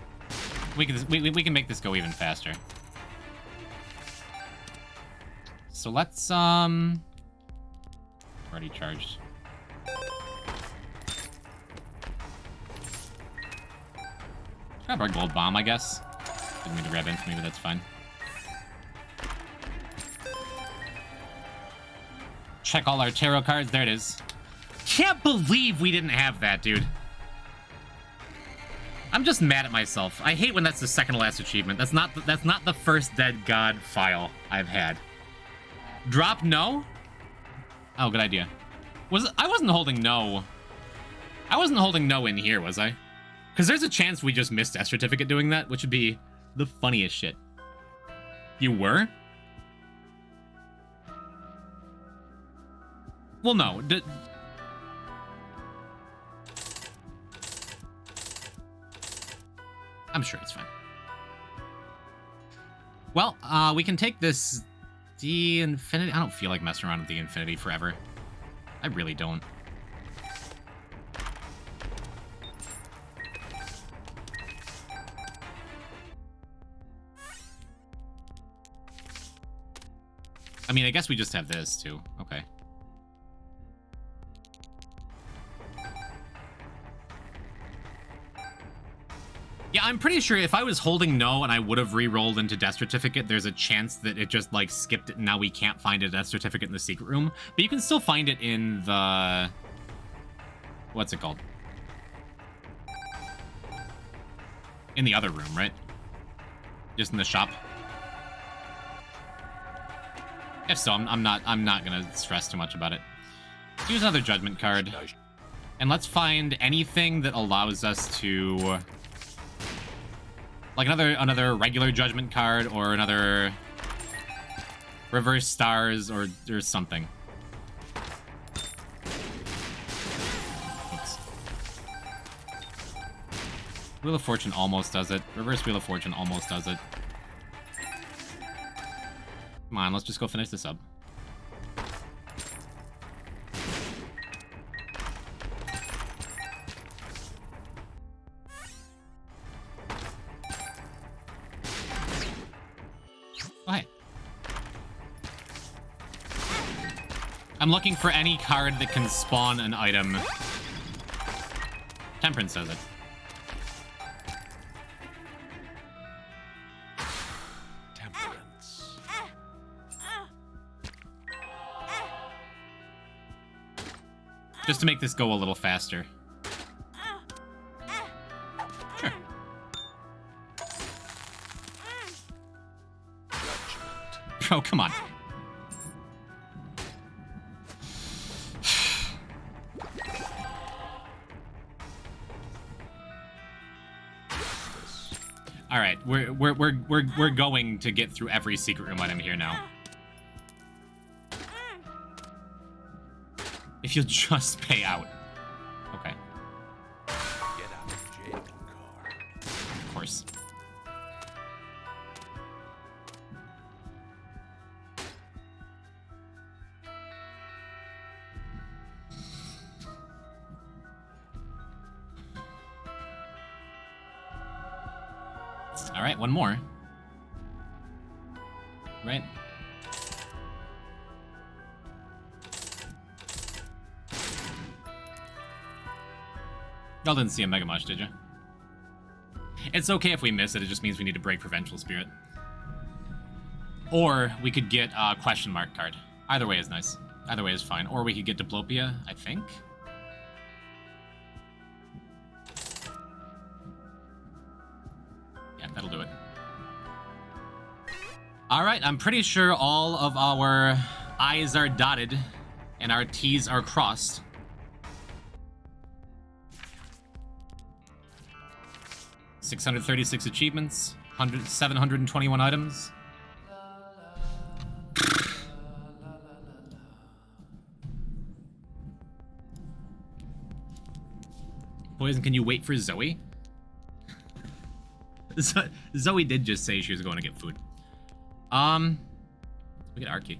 S1: we can make this go even faster. So let's already charged. Grab our gold bomb, I guess. Didn't mean to grab infamy, but that's fine. check all our tarot cards. There it is. Can't believe we didn't have that, dude. I'm just mad at myself. I hate when that's the second to last achievement. That's not the first Dead God file I've had. Drop no? Oh, good idea. I wasn't holding no. I wasn't holding no in here, was I? Because there's a chance we just missed death certificate doing that, which would be the funniest shit. You were? Well, no. I'm sure it's fine. Well, we can take this D-infinity. I don't feel like messing around with the infinity forever. I really don't. I mean, I guess we just have this, too. Okay. Yeah, I'm pretty sure if I was holding no and I would have re-rolled into death certificate, there's a chance that it just, like, skipped it and now we can't find a death certificate in the secret room. But you can still find it in the... What's it called? In the other room, right? Just in the shop. If so, I'm not gonna stress too much about it. Let's use another judgment card. And let's find anything that allows us to... Like another regular judgment card or another reverse stars or something. Oops. Wheel of Fortune almost does it. Reverse Wheel of Fortune almost does it. Come on, let's just go finish this up. Oh, hey. I'm looking for any card that can spawn an item. Temperance does it.
S2: Temperance.
S1: Just to make this go a little faster. Sure. Oh, come on. All right, we're going to get through every secret room item here now. If you'll just pay out. Okay.
S2: Get out of jail card.
S1: Of course. All right, one more. Right? Y'all didn't see a Mega Mush, did you? It's okay if we miss it, it just means we need to break Provincial Spirit. Or we could get a question mark card. Either way is nice. Either way is fine. Or we could get Diplopia, I think? Yeah, that'll do it. Alright, I'm pretty sure all of our I's are dotted and our T's are crossed. $636 achievements, 721 items. Poison, can you wait for Zoe? Zoe did just say she was going to get food. We get Arky.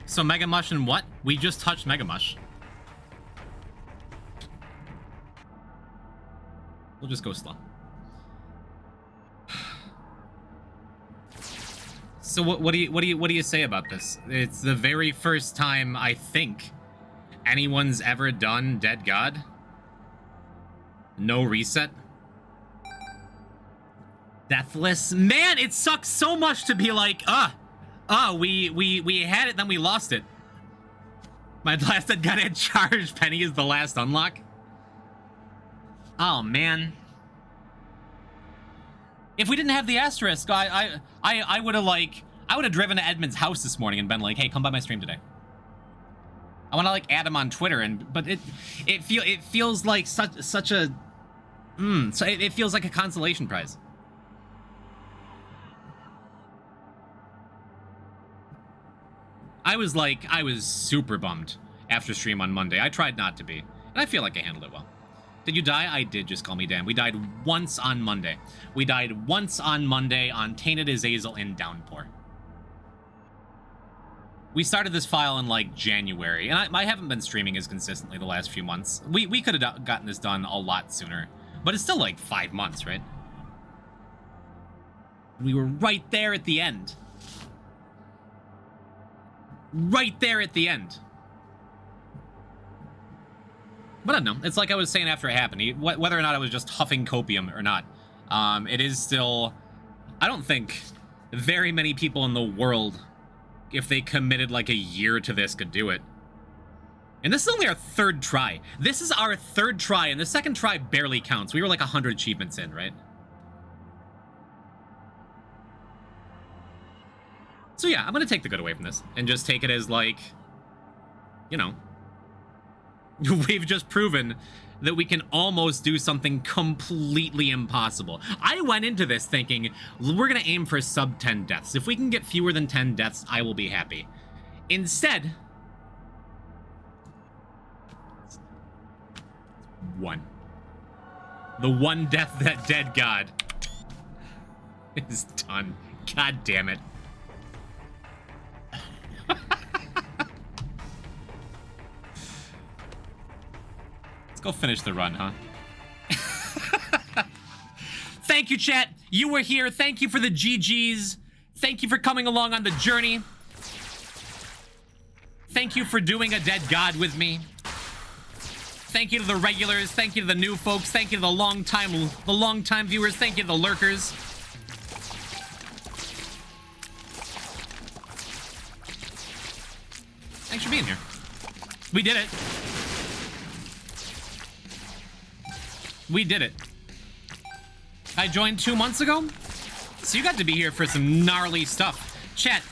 S1: So Mega Mush and what? We just touched Mega Mush. We'll just go slow. So what do you say about this? It's the very first time I think anyone's ever done Dead God. No reset. Deathless. Man, it sucks so much to be like, we had it, then we lost it. My last dead god had charged. Penny is the last unlock. Oh, man. If we didn't have the asterisk, I would have, like, I would have driven to Edmund's house this morning and been like, hey, come by my stream today. I want to, like, add him on Twitter, but it feels like such a, so it feels like a consolation prize. I was super bummed after stream on Monday. I tried not to be, and I feel like I handled it well. Did you die? I did, just call me Dan. We died once on Monday. We died once on Monday on Tainted Azazel in Downpour. We started this file in, like, January, and I haven't been streaming as consistently the last few months. We could have gotten this done a lot sooner, but it's still, like, 5 months, right? We were right there at the end. Right there at the end. But I don't know. It's like I was saying after it happened. Whether or not I was just huffing copium or not, it is still... I don't think very many people in the world, if they committed like a year to this, could do it. And this is only our third try. This is our third try, and the second try barely counts. We were like 100 achievements in, right? So yeah, I'm gonna take the good away from this and just take it as, like, you know, we've just proven that we can almost do something completely impossible. I went into this thinking, we're gonna aim for sub 10 deaths. If we can get fewer than 10 deaths, I will be happy. Instead, one. The one death that dead god is done. God damn it. Let's go finish the run, huh? Thank you, chat. You were here. Thank you for the GGs. Thank you for coming along on the journey. Thank you for doing a dead god with me. Thank you to the regulars. Thank you to the new folks. Thank you to the long time viewers. Thank you to the lurkers. Thanks for being here. We did it. We did it. I joined 2 months ago, so you got to be here for some gnarly stuff. Chat,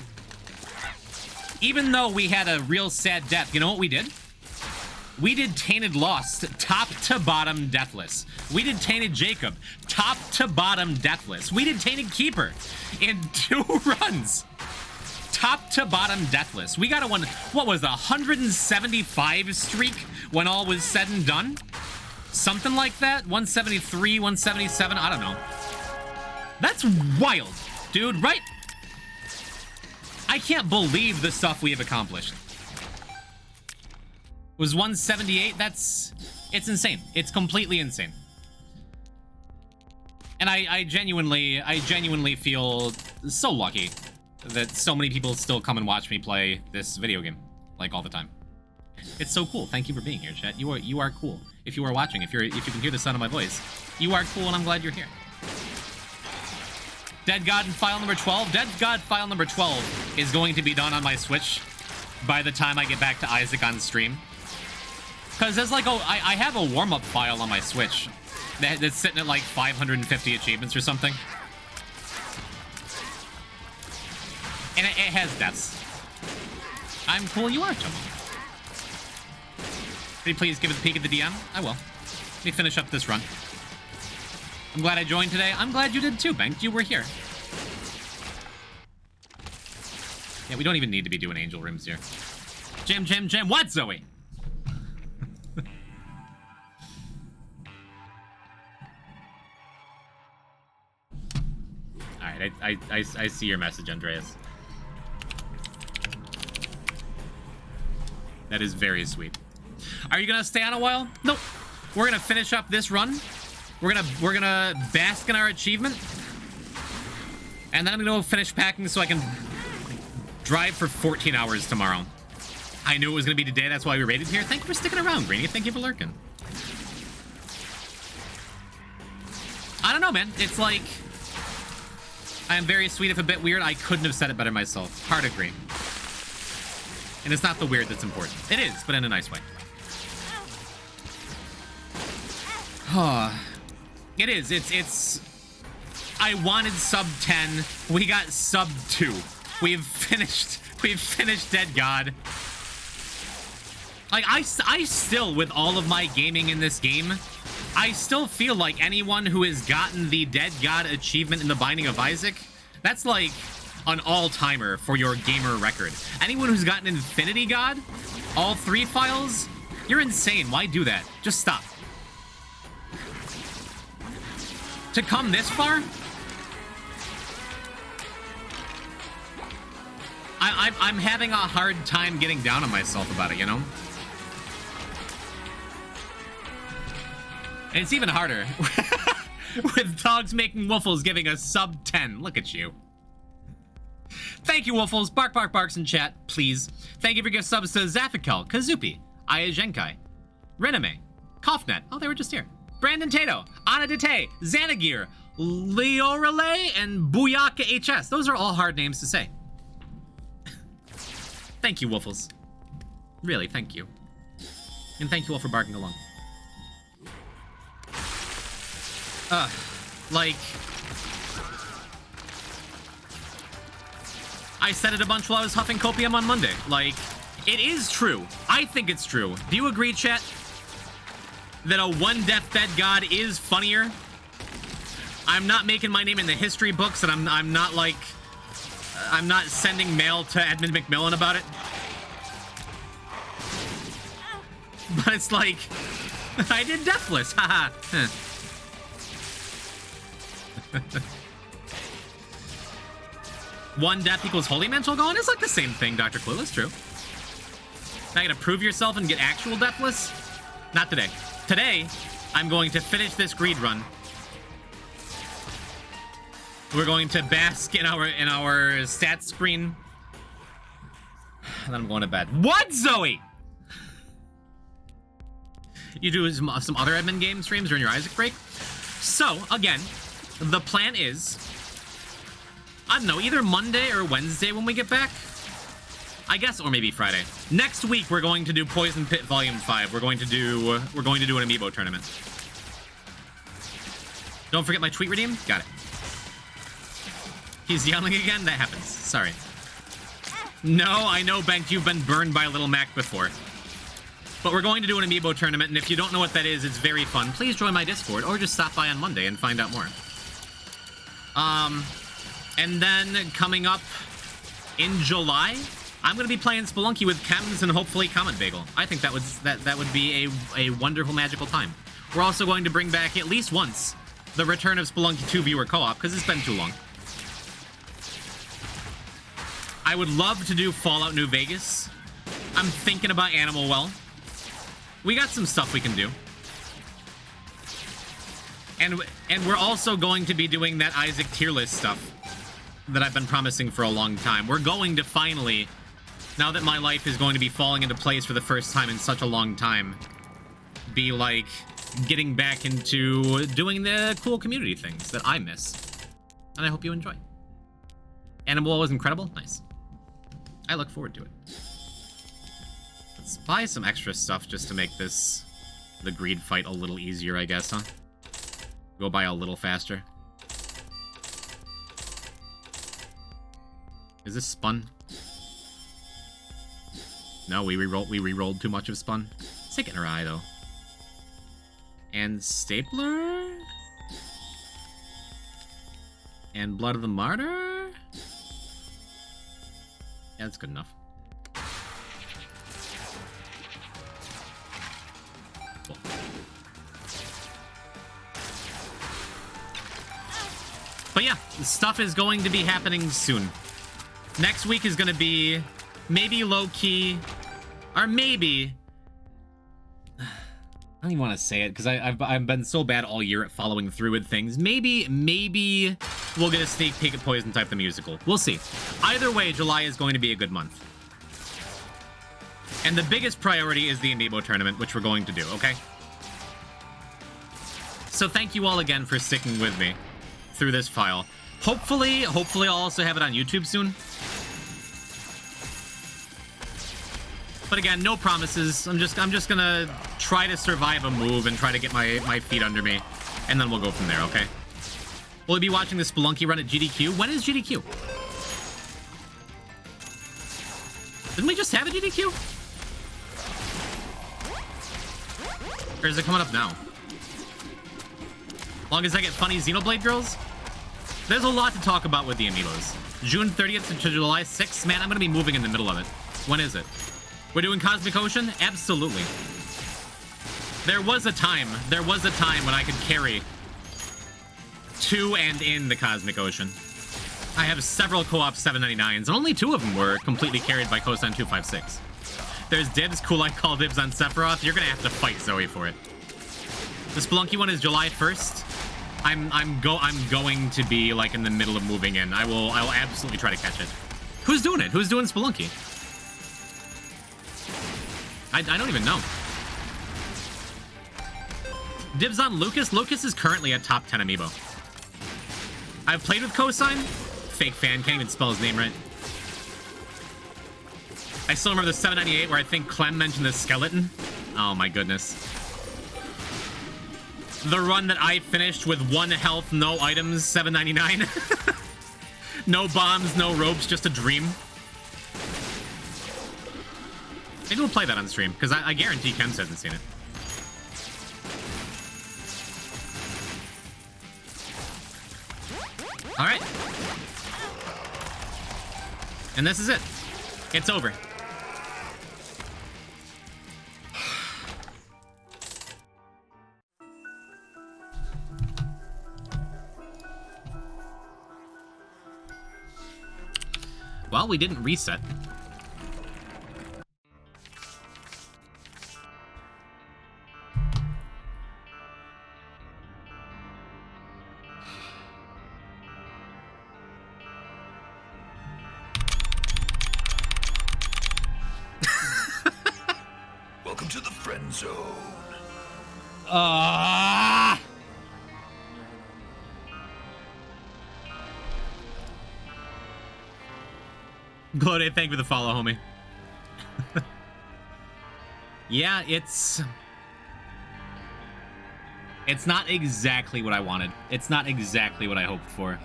S1: even though we had a real sad death, you know what we did? We did Tainted Lost, top to bottom deathless. We did Tainted Jacob, top to bottom deathless. We did Tainted Keeper in 2 runs. Top to bottom deathless. We got a what was the 175 streak when all was said and done? Something like that? 173, 177, I don't know. That's wild, dude, right? I can't believe the stuff we have accomplished. It was 178, it's insane. It's completely insane. And I genuinely feel so lucky that so many people still come and watch me play this video game, like, all the time. It's so cool. Thank you for being here, chat. You are cool. If you are watching, if you can hear the sound of my voice, you are cool, and I'm glad you're here. Dead God in file number 12. Dead God file number 12 is going to be done on my Switch by the time I get back to Isaac on stream. Because there's like, I have a warm-up file on my Switch that's sitting at like 550 achievements or something. And it has deaths. I'm cool, you are, Chum. Can you please give us a peek at the DM? I will. Let me finish up this run. I'm glad I joined today. I'm glad you did too, Bank. You were here. Yeah, we don't even need to be doing angel rooms here. Jim. What, Zoe? Alright, I see your message, Andreas. That is very sweet. Are you gonna stay on a while? Nope. We're gonna finish up this run. We're gonna bask in our achievement. And then I'm gonna go finish packing so I can drive for 14 hours tomorrow. I knew it was gonna be today, that's why we raided here. Thank you for sticking around, Greenie. Thank you for lurking. I don't know, man. It's like, I am very sweet if a bit weird. I couldn't have said it better myself. Hard agree. And it's not the weird that's important. It is, but in a nice way. It is. It's... I wanted sub 10. We got sub 2. We've finished Dead God. Like, I still, with all of my gaming in this game, I still feel like anyone who has gotten the Dead God achievement in the Binding of Isaac, that's like an all-timer for your gamer record. Anyone who's gotten Infinity God, all 3 files, you're insane. Why do that? Just stop. To come this far? I'm having a hard time getting down on myself about it, you know? And it's even harder with Dogs Making Waffles giving us sub 10. Look at you. Thank you, Waffles. Bark, bark, barks in chat, please. Thank you for gift subs to Zafikel, Kazupi, Ayajenkai, Rename, Kofnet. Oh, they were just here. Brandon Tato, Anna Dete, Xanagir, Leorele, and Booyaka HS. Those are all hard names to say. Thank you, Waffles. Really, thank you. And thank you all for barking along. Like... I said it a bunch while I was huffing copium on Monday. Like, it is true. I think it's true. Do you agree, chat? That a one-death dead god is funnier? I'm not making my name in the history books, and I'm not, like... I'm not sending mail to Edmund McMillan about it. But it's like... I did Deathless, haha. One death equals Holy Mantle gone? It's like the same thing, Dr. Clueless, true. Now you gotta prove yourself and get actual Deathless? Not today. Today, I'm going to finish this greed run. We're going to bask in our stats screen. And then I'm going to bed. What, Zoe? You do some other admin game streams during your Isaac break? So, again, the plan is... I don't know, either Monday or Wednesday when we get back? I guess, or maybe Friday. Next week, we're going to do Poison Pit Volume 5. We're going to do an amiibo tournament. Don't forget my tweet redeem? Got it. He's yelling again? That happens. Sorry. No, I know, Benk, you've been burned by Little Mac before. But we're going to do an amiibo tournament, and if you don't know what that is, it's very fun. Please join my Discord, or just stop by on Monday and find out more. And then, coming up in July, I'm going to be playing Spelunky with Chems and hopefully Comet Bagel. I think that would be a wonderful, magical time. We're also going to bring back, at least once, the return of Spelunky 2 viewer co-op, because it's been too long. I would love to do Fallout New Vegas. I'm thinking about Animal Well. We got some stuff we can do. And we're also going to be doing that Isaac tier list stuff that I've been promising for a long time. We're going to finally, now that my life is going to be falling into place for the first time in such a long time, be like getting back into doing the cool community things that I miss. And I hope you enjoy. Animal was incredible. Nice. I look forward to it. Let's buy some extra stuff just to make the greed fight a little easier, I guess, huh? Go by a little faster. Is this spun? No, we re-rolled too much of spun. Stick it in her eye, though. And stapler? And Blood of the Martyr? Yeah, that's good enough. Cool. But yeah, stuff is going to be happening soon. Next week is going to be maybe low-key, or maybe... I don't even want to say it, because I've been so bad all year at following through with things. Maybe we'll get a sneak peek at Poison Type the Musical. We'll see. Either way, July is going to be a good month. And the biggest priority is the Amiibo tournament, which we're going to do, okay? So thank you all again for sticking with me through this file. Hopefully I'll also have it on YouTube soon. But again, no promises. I'm just gonna try to survive a move and try to get my feet under me, and then we'll go from there. Okay? Will we be watching the Spelunky run at GDQ? When is GDQ? Didn't we just have a GDQ? Or is it coming up now? Long as I get funny Xenoblade girls? There's a lot to talk about with the amiibos. June 30th to July 6th? Man, I'm gonna be moving in the middle of it. When is it? We're doing Cosmic Ocean? Absolutely. There was a time when I could carry to and in the Cosmic Ocean. I have several co-op 799s, and only 2 of them were completely carried by Kosan 256. There's dibs. Cool, I call dibs on Sephiroth. You're gonna have to fight Zoe for it. The Spelunky one is July 1st. I'm going to be like in the middle of moving in. I will absolutely try to catch it. Who's doing it? Who's doing Spelunky? I don't even know. Dibs on Lucas. Lucas is currently a top 10 amiibo. I've played with Cosine. Fake fan, can't even spell his name right. I still remember the 798 where I think Clem mentioned the skeleton. Oh my goodness. The run that I finished with 1 health, no items, 799. No bombs, no ropes, just a dream. Maybe we'll play that on stream, because I guarantee Kems hasn't seen it. Alright. And this is it. It's over. Well, we didn't reset.
S2: Welcome to the friend zone.
S1: Glode, thank you for the follow, homie. Yeah, it's not exactly what I wanted. It's not exactly what I hoped for.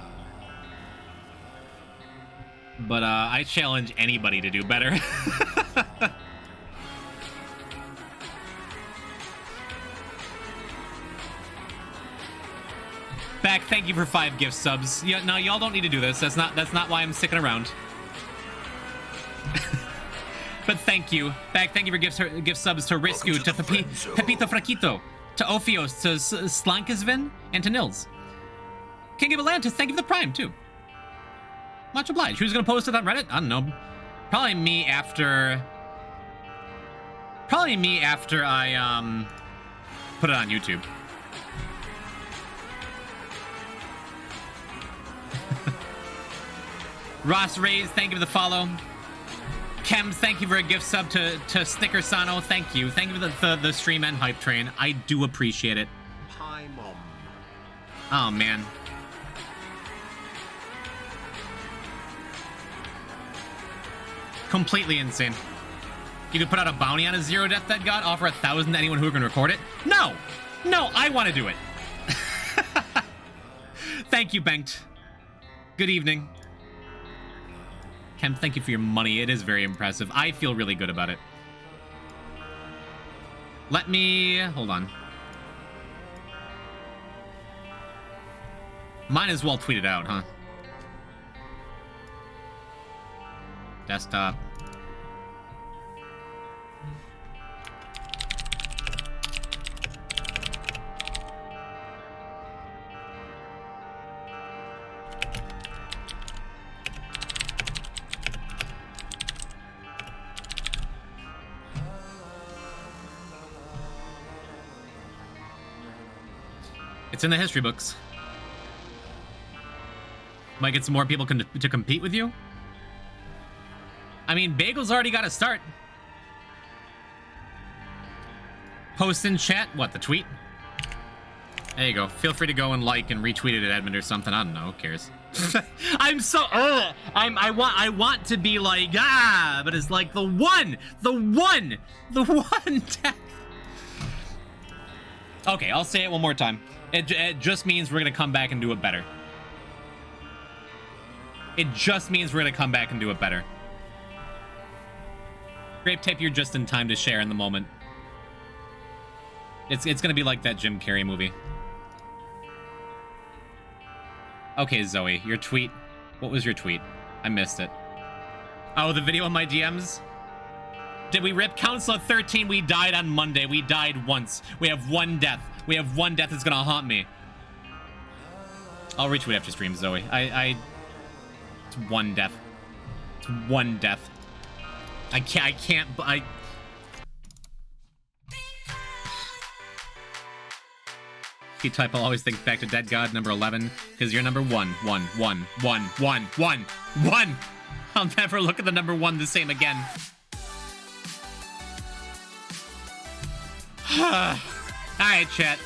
S1: But I challenge anybody to do better. Back, thank you for 5 gift subs. Yeah, no, y'all don't need to do this. That's not why I'm sticking around. But thank you. Back, thank you for gift subs to Risku, to Pepito Fraquito, to Ophios, to Slankisvin, and to Nils. King of Atlantis, thank you for the Prime, too. Much obliged. Who's gonna post it on Reddit? I don't know. Probably me after I, put it on YouTube. Ross Rays, thank you for the follow. Kems, thank you for a gift sub to Snickersano. Thank you. Thank you for the stream and hype train. I do appreciate it.
S4: Hi, Mom.
S1: Oh, man. Completely insane. You could put out a bounty on a 0 Death Dead God, offer 1,000 to anyone who can record it? No! No, I want to do it. Thank you, Banked. Good evening. Kem, thank you for your money. It is very impressive. I feel really good about it. Let me... hold on. Might as well tweet it out, huh? Desktop. It's in the history books. Might get some more people to compete with you. I mean, Bagel's already got a start. Post in chat, what, the tweet? There you go. Feel free to go and like and retweet it at Edmund or something. I don't know. Who cares? I'm so. I want to be like but it's like the one death. Okay, I'll say it one more time. It just means we're gonna come back and do it better. It just means we're gonna come back and do it better. Grape Tape, you're just in time to share in the moment. It's gonna be like that Jim Carrey movie. Okay, Zoe, your tweet. What was your tweet? I missed it. Oh, the video on my DMs? Did we rip Counselor 13? We died on Monday. We died once. We have one death. We have one death that's gonna haunt me. I'll retweet after stream, Zoe. It's one death. It's one death. I can't. Keep type. I'll always think back to Dead God number 11 because you're number 1. I'll never look at the number 1 the same again. All right, chat.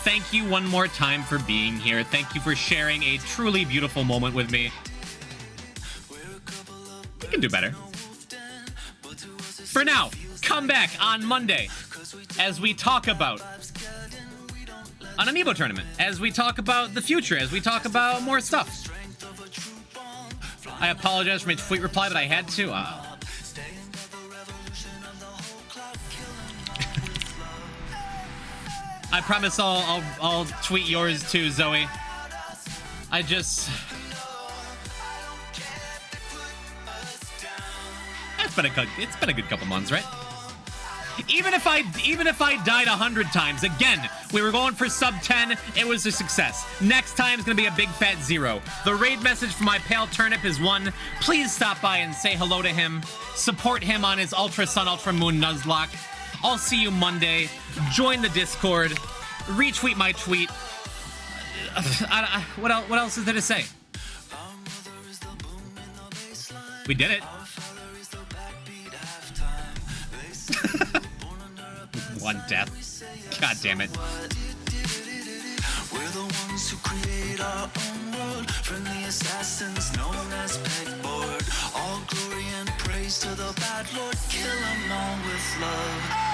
S1: Thank you one more time for being here. Thank you for sharing a truly beautiful moment with me. We can do better. For now, come back on Monday as we talk about an Amiibo tournament, as we talk about the future, as we talk about more stuff. I apologize for my tweet reply, but I had to. I promise I'll tweet yours too, Zoe. It's been a good couple months, right? Even if I died 100 times, again, we were going for sub 10, it was a success. Next time is gonna be a big fat 0. The raid message for my pale turnip is 1. Please stop by and say hello to him. Support him on his Ultra Sun, Ultra Moon Nuzlocke. I'll see you Monday. Join the Discord. Retweet my tweet. What else is there to say? We did it. One death. God damn it.
S6: We're the ones who create our own world. Friendly assassins known as pegboard. All glory and praise to the bad lord. Kill 'em all with love.